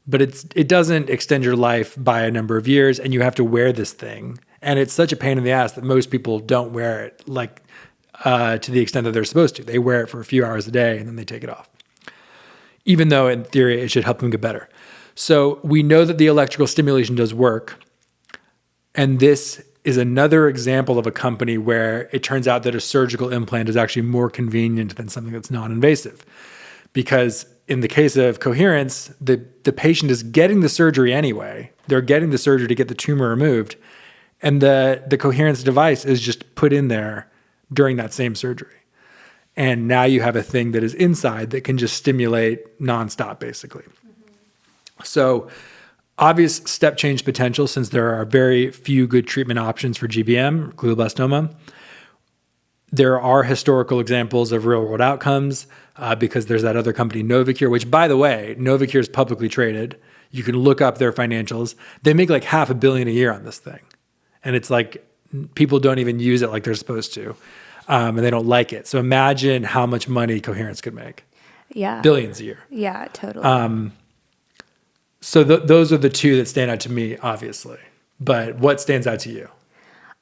but it doesn't extend your life by a number of years, and you have to wear this thing. And it's such a pain in the ass that most people don't wear it like to the extent that they're supposed to. They wear it for a few hours a day and then they take it off. Even though in theory it should help them get better. So we know that the electrical stimulation does work. And this is another example of a company where it turns out that a surgical implant is actually more convenient than something that's non-invasive. Because in the case of Coherence, the patient is getting the surgery anyway. They're getting the surgery to get the tumor removed. And the Coherence device is just put in there during that same surgery. And now you have a thing that is inside that can just stimulate nonstop, basically. Mm-hmm. So obvious step change potential, since there are very few good treatment options for GBM, glioblastoma. There are historical examples of real world outcomes because there's that other company, NovaCure, which, by the way, NovaCure is publicly traded. You can look up their financials. They make like $500 million a year on this thing. And it's like people don't even use it like they're supposed to. And they don't like it. So imagine how much money Coherence could make. Yeah. Billions a year. Yeah, totally. So those are the two that stand out to me, obviously. But what stands out to you?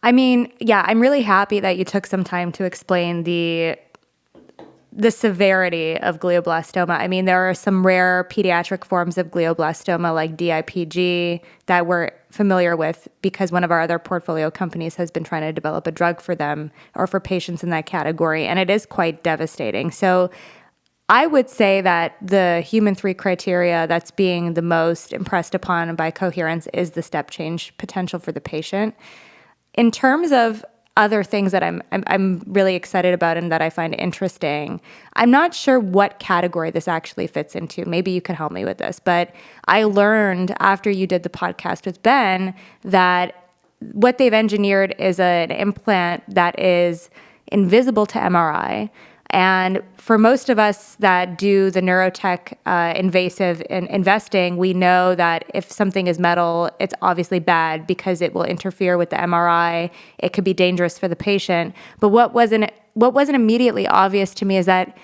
I mean, yeah, I'm really happy that you took some time to explain the severity of glioblastoma. I mean, there are some rare pediatric forms of glioblastoma like DIPG that we're familiar with because one of our other portfolio companies has been trying to develop a drug for them or for patients in that category, and it is quite devastating. So I would say that the human 3 criteria that's being the most impressed upon by Coherence is the step change potential for the patient. In terms of other things that I'm really excited about and that I find interesting, I'm not sure what category this actually fits into. Maybe you could help me with this. But I learned after you did the podcast with Ben that what they've engineered is an implant that is invisible to MRI. And for most of us that do the neurotech invasive investing, we know that if something is metal, it's obviously bad because it will interfere with the MRI. It could be dangerous for the patient. But what wasn't immediately obvious to me is that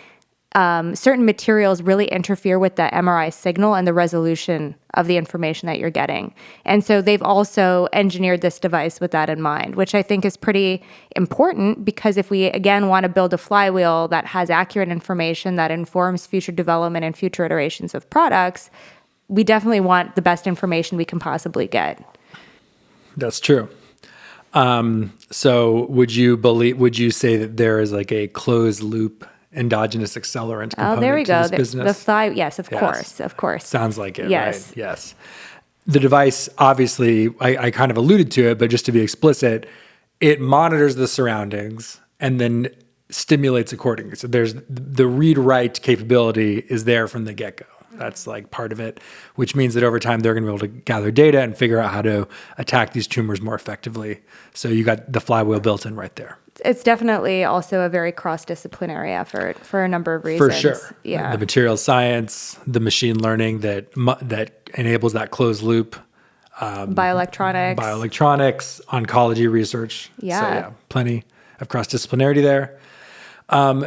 certain materials really interfere with the MRI signal and the resolution of the information that you're getting. And so they've also engineered this device with that in mind, which I think is pretty important because if we, again, want to build a flywheel that has accurate information that informs future development and future iterations of products, we definitely want the best information we can possibly get. That's true. So would you say that there is like a closed loop endogenous accelerant component there we to go. this business? Yes, of course. Sounds like it, yes. Right? Yes. The device, obviously, I kind of alluded to it, but just to be explicit, it monitors the surroundings and then stimulates accordingly. So there's the read-write capability is there from the get-go. That's like part of it, which means that over time they're going to be able to gather data and figure out how to attack these tumors more effectively. So you got the flywheel built in right there. It's definitely also a very cross-disciplinary effort for a number of reasons. For sure. Yeah. The material science, the machine learning that enables that closed loop. Bioelectronics, oncology research. Yeah. So yeah, plenty of cross-disciplinarity there.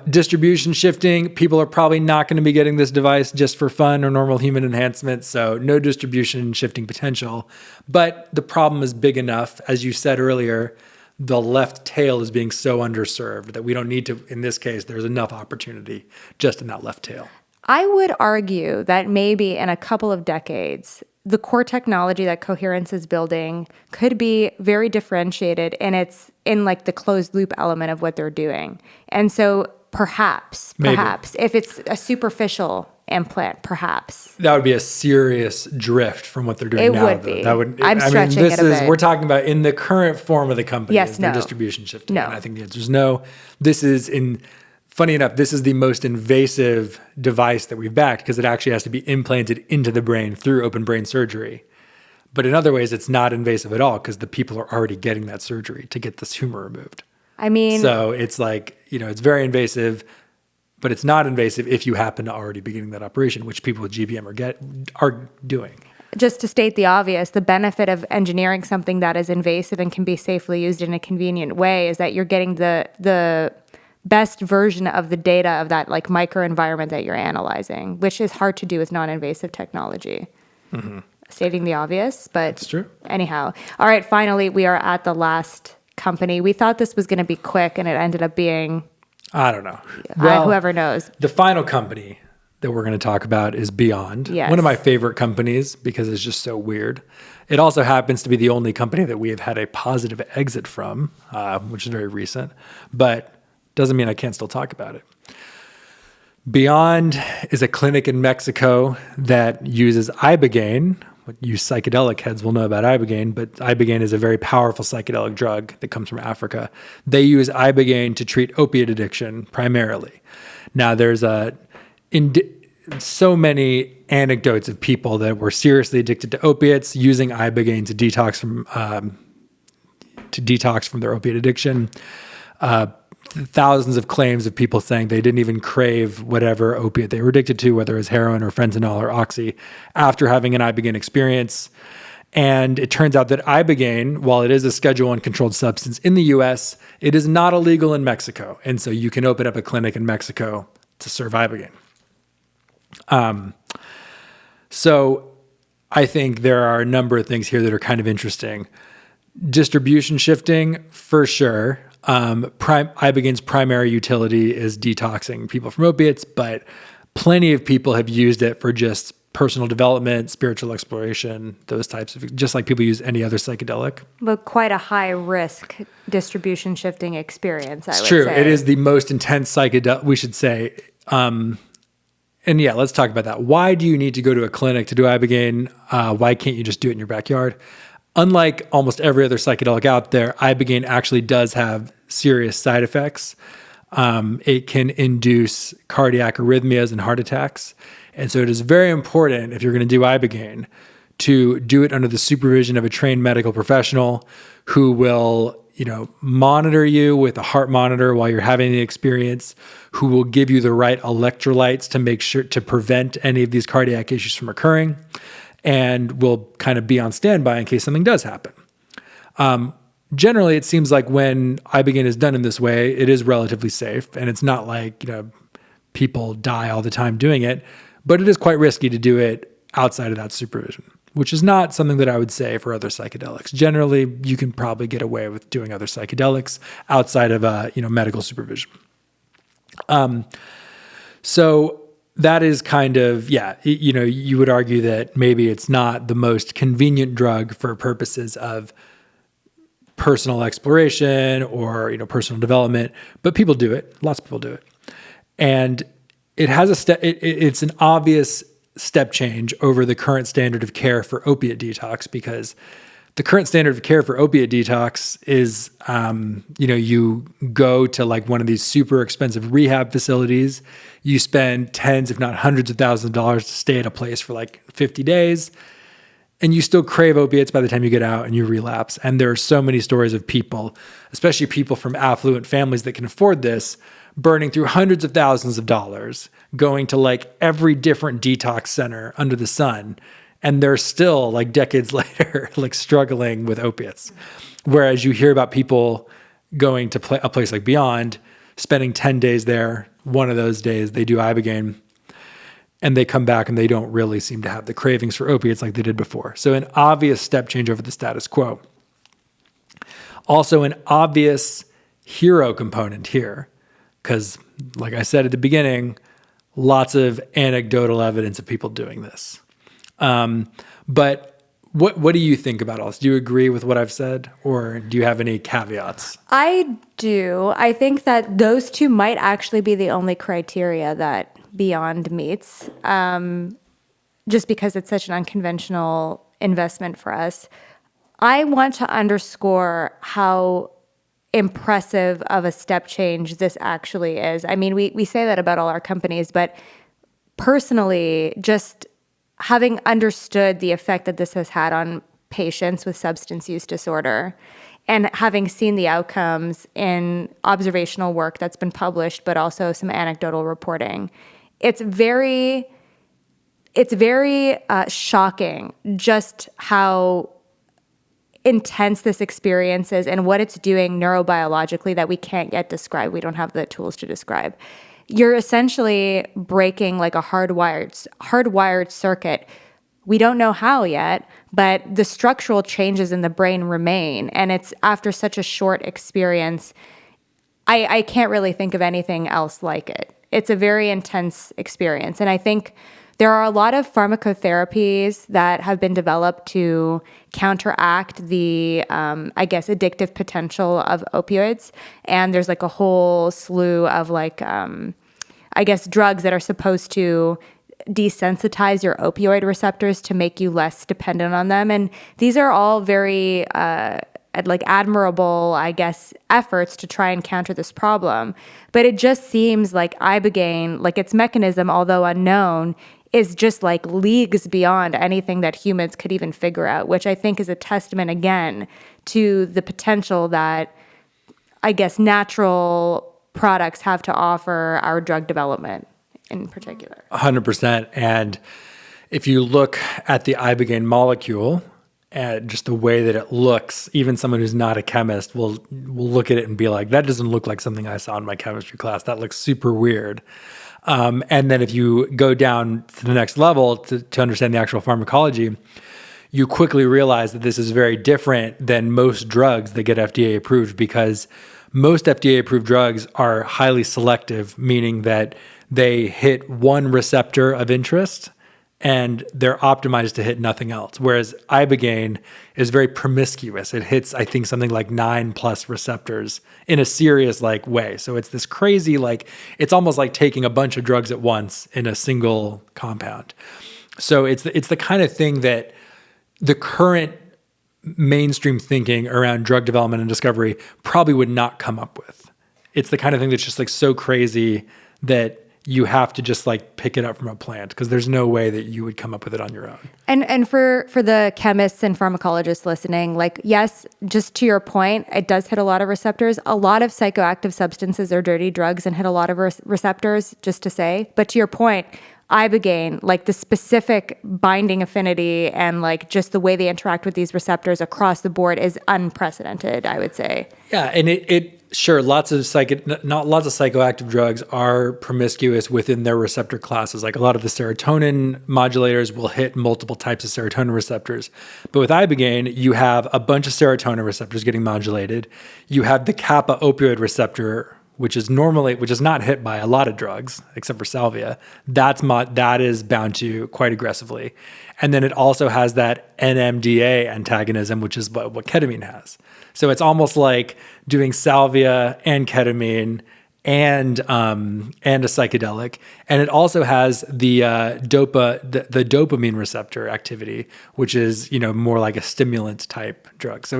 Distribution shifting, people are probably not going to be getting this device just for fun or normal human enhancement, so no distribution shifting potential. But the problem is big enough, as you said earlier, the left tail is being so underserved that we don't need to, in this case, there's enough opportunity just in that left tail. I would argue that maybe in a couple of decades, the core technology that Coherence is building could be very differentiated in like the closed loop element of what they're doing. And so perhaps, if it's a superficial implant, perhaps. That would be a serious drift from what they're doing It now. would be. I'm stretching it a bit. We're talking about in the current form of the company. Yes, their no. distribution shifting. No. And I think the answer is no. Funny enough, this is the most invasive device that we've backed because it actually has to be implanted into the brain through open brain surgery. But in other ways, it's not invasive at all because the people are already getting that surgery to get this tumor removed. I mean, so it's like, it's very invasive, but it's not invasive if you happen to already be getting that operation, which people with GBM are doing. Just to state the obvious, the benefit of engineering something that is invasive and can be safely used in a convenient way is that you're getting the best version of the data of that like microenvironment that you're analyzing, which is hard to do with non-invasive technology. Mm-hmm. Stating the obvious, but it's true. Anyhow. All right, finally, we are at the last company. We thought this was going to be quick, and it ended up being... I don't know. Well, whoever knows. The final company that we're going to talk about is Beond. Yes. One of my favorite companies because it's just so weird. It also happens to be the only company that we have had a positive exit from, which is very recent, but doesn't mean I can't still talk about it. Beond is a clinic in Mexico that uses Ibogaine. What you psychedelic heads will know about Ibogaine, but Ibogaine is a very powerful psychedelic drug that comes from Africa. They use Ibogaine to treat opiate addiction primarily. Now, there's so many anecdotes of people that were seriously addicted to opiates using Ibogaine to detox from their opiate addiction. Thousands of claims of people saying they didn't even crave whatever opiate they were addicted to, whether it was heroin or fentanyl or oxy, after having an Ibogaine experience. And it turns out that Ibogaine, while it is a Schedule I controlled substance in the US, it is not illegal in Mexico. And so you can open up a clinic in Mexico to serve Ibogaine. So I think there are a number of things here that are kind of interesting. Distribution shifting, for sure. Ibogaine's primary utility is detoxing people from opiates, but plenty of people have used it for just personal development, spiritual exploration, those types of, just like people use any other psychedelic. But quite a high risk distribution shifting experience, I would say. It's true. It is the most intense psychedelic, we should say. And yeah, let's talk about that. Why do you need to go to a clinic to do Ibogaine? Why can't you just do it in your backyard? Unlike almost every other psychedelic out there, Ibogaine actually does have serious side effects. It can induce cardiac arrhythmias and heart attacks. And so it is very important, if you're going to do Ibogaine, to do it under the supervision of a trained medical professional who will, monitor you with a heart monitor while you're having the experience, who will give you the right electrolytes to make sure to prevent any of these cardiac issues from occurring, and will kind of be on standby in case something does happen. Generally, it seems like when Ibogaine is done in this way, it is relatively safe, and it's not like, people die all the time doing it, but it is quite risky to do it outside of that supervision, which is not something that I would say for other psychedelics. Generally, you can probably get away with doing other psychedelics outside of, medical supervision. So that is kind of, you would argue that maybe it's not the most convenient drug for purposes of personal exploration or, personal development, but people do it. Lots of people do it. And it has it's an obvious step change over the current standard of care for opiate detox because the current standard of care for opiate detox is, you go to like one of these super expensive rehab facilities. You spend tens, if not hundreds of thousands of dollars to stay at a place for like 50 days. And you still crave opiates by the time you get out and you relapse. And there are so many stories of people, especially people from affluent families that can afford this, burning through hundreds of thousands of dollars, going to like every different detox center under the sun. And they're still like decades later, like struggling with opiates. Whereas you hear about people going to a place like Beond, spending 10 days there. One of those days they do Ibogaine, and they come back and they don't really seem to have the cravings for opiates like they did before. So an obvious step change over the status quo. Also an obvious hero component here, because like I said at the beginning, lots of anecdotal evidence of people doing this. But what do you think about all this? Do you agree with what I've said, or do you have any caveats? I do. I think that those two might actually be the only criteria that Beond meets, just because it's such an unconventional investment for us. I want to underscore how impressive of a step change this actually is. I mean, we say that about all our companies, but personally, just having understood the effect that this has had on patients with substance use disorder and having seen the outcomes in observational work that's been published, but also some anecdotal reporting, it's very shocking just how intense this experience is and what it's doing neurobiologically that we can't yet describe. We don't have the tools to describe. You're essentially breaking like a hardwired circuit. We don't know how yet, but the structural changes in the brain remain. And it's after such a short experience, I can't really think of anything else like it. It's a very intense experience. And I think there are a lot of pharmacotherapies that have been developed to counteract the, addictive potential of opioids. And there's like a whole slew of drugs that are supposed to desensitize your opioid receptors to make you less dependent on them. And these are all very admirable, efforts to try and counter this problem. But it just seems like Ibogaine, like its mechanism, although unknown, is just like leagues beyond anything that humans could even figure out, which I think is a testament again to the potential that natural products have to offer our drug development in particular. 100%. And if you look at the Ibogaine molecule and just the way that it looks, even someone who's not a chemist will look at it and be like, that doesn't look like something I saw in my chemistry class. That looks super weird. And then if you go down to the next level to understand the actual pharmacology, you quickly realize that this is very different than most drugs that get FDA approved, because most FDA approved drugs are highly selective, meaning that they hit one receptor of interest and they're optimized to hit nothing else. Whereas Ibogaine is very promiscuous. It hits, I think, something like 9+ receptors in a serious way. So it's this crazy, it's almost like taking a bunch of drugs at once in a single compound. So it's the kind of thing that the current mainstream thinking around drug development and discovery probably would not come up with. It's the kind of thing that's just so crazy that you have to just pick it up from a plant, because there's no way that you would come up with it on your own. And for the chemists and pharmacologists listening, yes, just to your point, it does hit a lot of receptors. A lot of psychoactive substances are dirty drugs and hit a lot of receptors, just to say. But to your point, Ibogaine, the specific binding affinity and just the way they interact with these receptors across the board is unprecedented, I would say. Yeah, and it sure, lots of psychoactive drugs are promiscuous within their receptor classes. A lot of the serotonin modulators will hit multiple types of serotonin receptors. But with Ibogaine, you have a bunch of serotonin receptors getting modulated. You have the kappa opioid receptor, which is not hit by a lot of drugs, except for salvia. That is bound to quite aggressively. And then it also has that NMDA antagonism, which is what ketamine has. So it's almost like doing salvia and ketamine and a psychedelic, and it also has the dopamine receptor activity, which is more like a stimulant type drug. So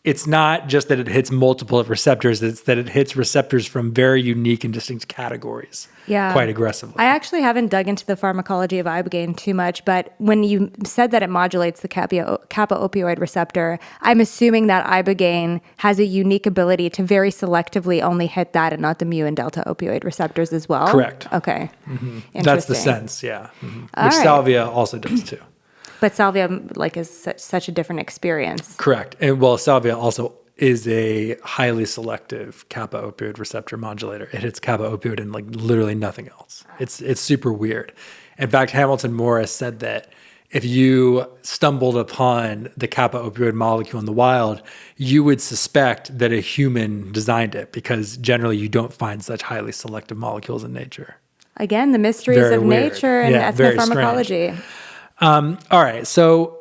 it's not just that it hits multiple receptors; it's that it hits receptors from very unique and distinct categories. Yeah, quite aggressively. I actually haven't dug into the pharmacology of Ibogaine too much, but when you said that it modulates the kappa opioid receptor, I'm assuming that Ibogaine has a unique ability to very selectively only hit that and not the mu and delta opioid receptors as well. Correct. Okay. Mm-hmm. That's the sense, yeah. Mm-hmm. Which right. salvia also does too. But salvia is such a different experience. Correct. And well, salvia also is a highly selective kappa opioid receptor modulator. It hits kappa opioid and literally nothing else. It's super weird. In fact, Hamilton Morris said that if you stumbled upon the kappa opioid molecule in the wild, you would suspect that a human designed it, because generally you don't find such highly selective molecules in nature. Again, the mysteries Very of weird. nature and ethnopharmacology. All right, so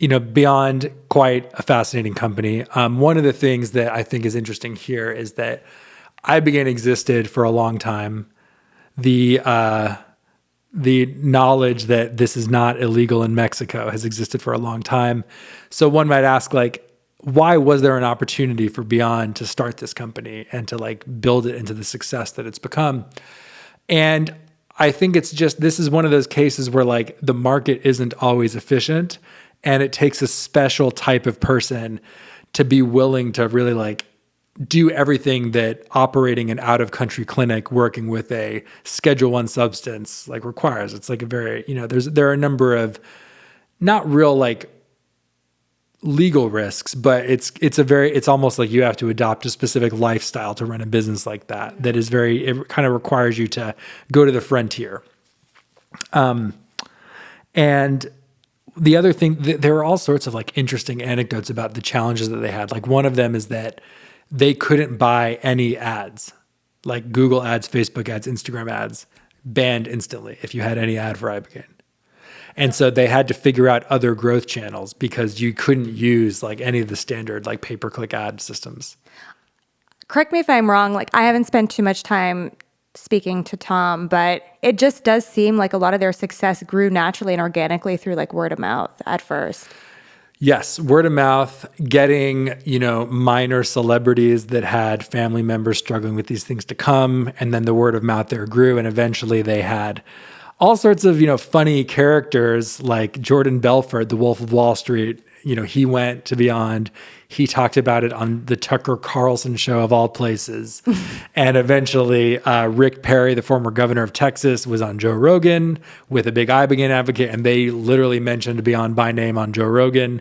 Beond, quite a fascinating company. One of the things that I think is interesting here is that Ibogaine existed for a long time. The knowledge that this is not illegal in Mexico has existed for a long time. So one might ask, why was there an opportunity for Beond to start this company and to build it into the success that it's become? And I think it's just, this is one of those cases where the market isn't always efficient, and it takes a special type of person to be willing to really do everything that operating an out-of-country clinic working with a Schedule I substance requires. It's a very, there are a number of not real legal risks, but it's almost like you have to adopt a specific lifestyle to run a business like that. That is it kind of requires you to go to the frontier. And the other thing, there are all sorts of interesting anecdotes about the challenges that they had. One of them is that they couldn't buy any ads, like Google ads, Facebook ads, Instagram ads, banned instantly if you had any ad for Ibogaine. And so they had to figure out other growth channels because you couldn't use any of the standard pay-per-click ad systems. Correct me if I'm wrong. I haven't spent too much time speaking to Tom, but it just does seem like a lot of their success grew naturally and organically through word of mouth at first. Yes, word of mouth, getting, minor celebrities that had family members struggling with these things to come, and then the word of mouth there grew, and eventually they had all sorts of, funny characters like Jordan Belfort, the Wolf of Wall Street. He went to Beond. He talked about it on the Tucker Carlson show of all places. And eventually Rick Perry, the former governor of Texas, was on Joe Rogan with a big Ibogaine advocate. And they literally mentioned Beond by name on Joe Rogan.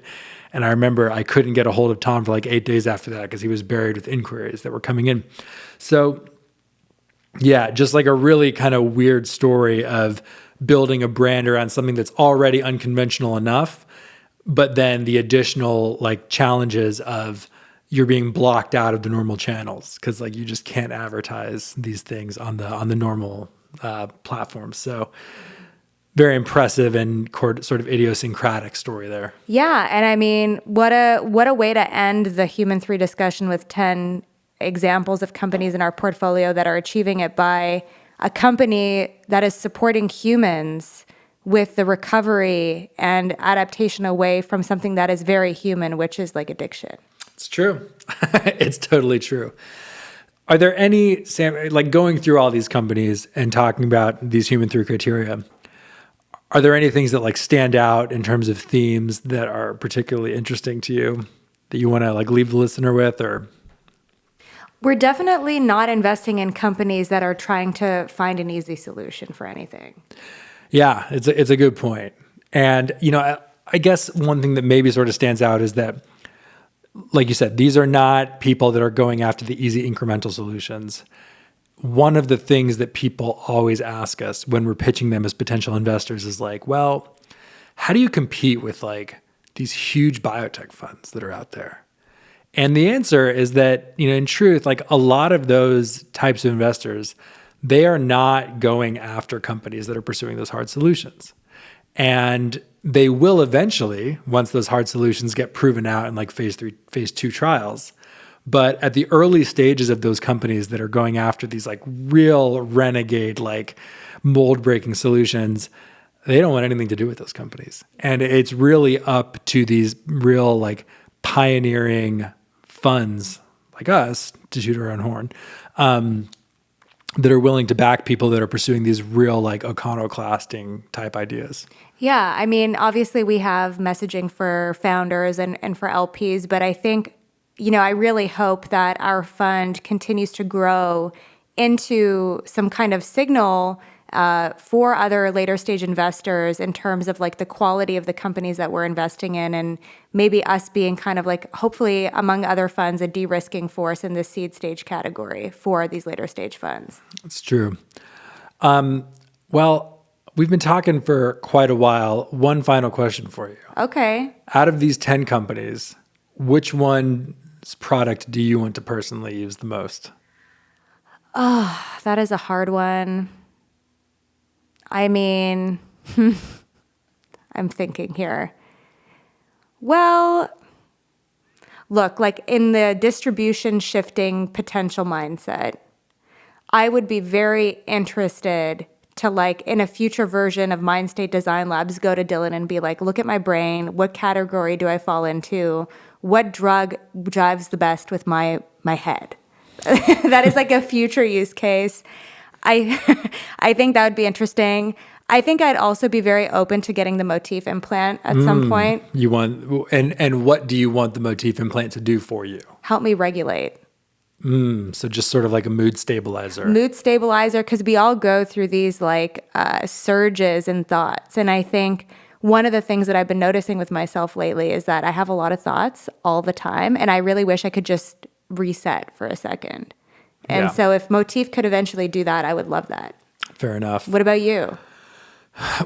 And I remember I couldn't get a hold of Tom for 8 days after that because he was buried with inquiries that were coming in. So yeah, just a really kind of weird story of building a brand around something that's already unconventional enough, but then the additional challenges of you're being blocked out of the normal channels because you just can't advertise these things on the normal platforms. So very impressive and sort of idiosyncratic story there. Yeah, and I mean, what a way to end the Human 3 discussion with 10 examples of companies in our portfolio that are achieving it by a company that is supporting humans with the recovery and adaptation away from something that is very human, which is addiction. It's true. It's totally true. Are there any, Sam, going through all these companies and talking about these Human 3 criteria, are there any things that stand out in terms of themes that are particularly interesting to you that you want to leave the listener with? Or we're definitely not investing in companies that are trying to find an easy solution for anything. Yeah, it's a good point. And, I guess one thing that maybe sort of stands out is that, like you said, these are not people that are going after the easy incremental solutions. One of the things that people always ask us when we're pitching them as potential investors is well, how do you compete with these huge biotech funds that are out there? And the answer is that, in truth, a lot of those types of investors, they are not going after companies that are pursuing those hard solutions. And they will eventually, once those hard solutions get proven out in phase 3, phase 2 trials. But at the early stages of those companies that are going after these like real renegade, like mold breaking solutions, they don't want anything to do with those companies. And it's really up to these real like pioneering funds like us, to shoot our own horn, that are willing to back people that are pursuing these real like iconoclasting type ideas. Yeah, I mean, obviously we have messaging for founders and for LPs, but I think, I really hope that our fund continues to grow into some kind of signal for other later stage investors in terms of like the quality of the companies that we're investing in, and maybe us being kind of like, hopefully among other funds, a de-risking force in this seed stage category for these later stage funds. It's true. Well, we've been talking for quite a while. One final question for you. Okay. Out of these 10 companies, which one's product do you want to personally use the most? Oh, that is a hard one. I mean, I'm thinking here. Well, look, like in the distribution shifting potential mindset, I would be very interested to, like, in a future version of Mindstate Design Labs, go to Dylan and be like, look at my brain. What category do I fall into? What drug jives the best with my head? That is like a future use case. I think that would be interesting. I think I'd also be very open to getting the Motif implant at some point. You want, and what do you want the Motif implant to do for you? Help me regulate. So just sort of like a mood stabilizer. Mood stabilizer, because we all go through these like surges in thoughts. And I think one of the things that I've been noticing with myself lately is that I have a lot of thoughts all the time. And I really wish I could just reset for a second. And so if Motif could eventually do that, I would love that. Fair enough. What about you?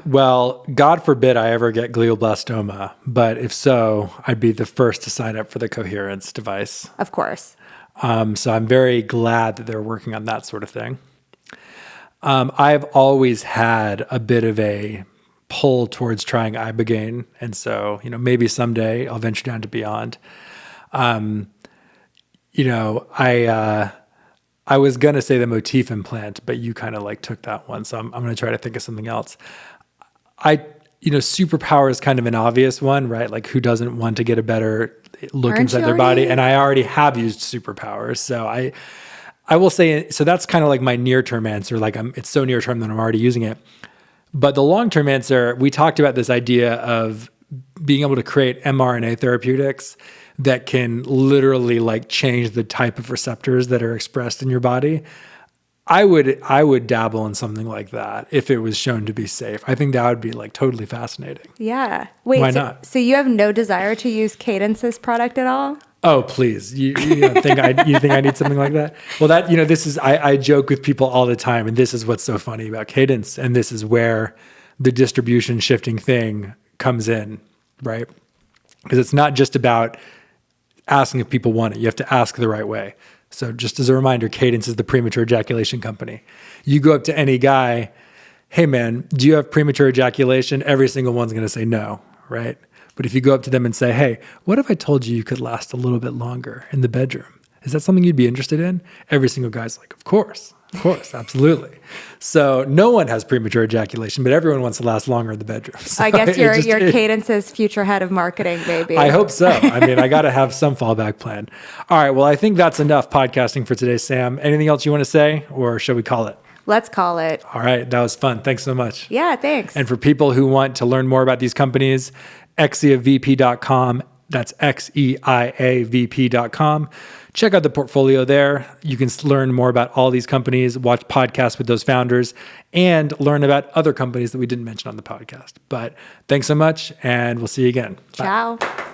Well, God forbid I ever get glioblastoma, but if so, I'd be the first to sign up for the Coherence device. Of course. So I'm very glad that they're working on that sort of thing. I've always had a bit of a pull towards trying Ibogaine, and so maybe someday I'll venture down to Beond. I was going to say the Motif implant, but you kind of like took that one. So I'm going to try to think of something else. Superpower is kind of an obvious one, right? Like who doesn't want to get a better look inside their body? And I already have used Superpower. So I will say, so that's kind of like my near-term answer. Like it's so near-term that I'm already using it. But the long-term answer, we talked about this idea of being able to create mRNA therapeutics that can literally like change the type of receptors that are expressed in your body. I would dabble in something like that if it was shown to be safe. I think that would be like totally fascinating. Yeah. Wait, why not? So you have no desire to use Kadence's product at all? Oh, please. You think I need something like that? Well, this is, I joke with people all the time, and this is what's so funny about Kadence. And this is where the distribution shifting thing comes in, right? Because it's not just about asking if people want it. You have to ask the right way. So just as a reminder, Kadence is the premature ejaculation company. You go up to any guy, hey man, do you have premature ejaculation? Every single one's going to say no, right? But if you go up to them and say, hey, what if I told you could last a little bit longer in the bedroom? Is that something you'd be interested in? Every single guy's like, of course, absolutely. So no one has premature ejaculation, but everyone wants to last longer in the bedroom. So I guess you're Kadence's future head of marketing, maybe. I hope so. I mean, I got to have some fallback plan. All right. Well, I think that's enough podcasting for today, Sam. Anything else you want to say, or shall we call it? Let's call it. All right. That was fun. Thanks so much. Yeah, thanks. And for people who want to learn more about these companies, XEAVP.com. That's XEIAVP.com. Check out the portfolio there. You can learn more about all these companies, watch podcasts with those founders, and learn about other companies that we didn't mention on the podcast. But thanks so much, and we'll see you again. Ciao. Bye.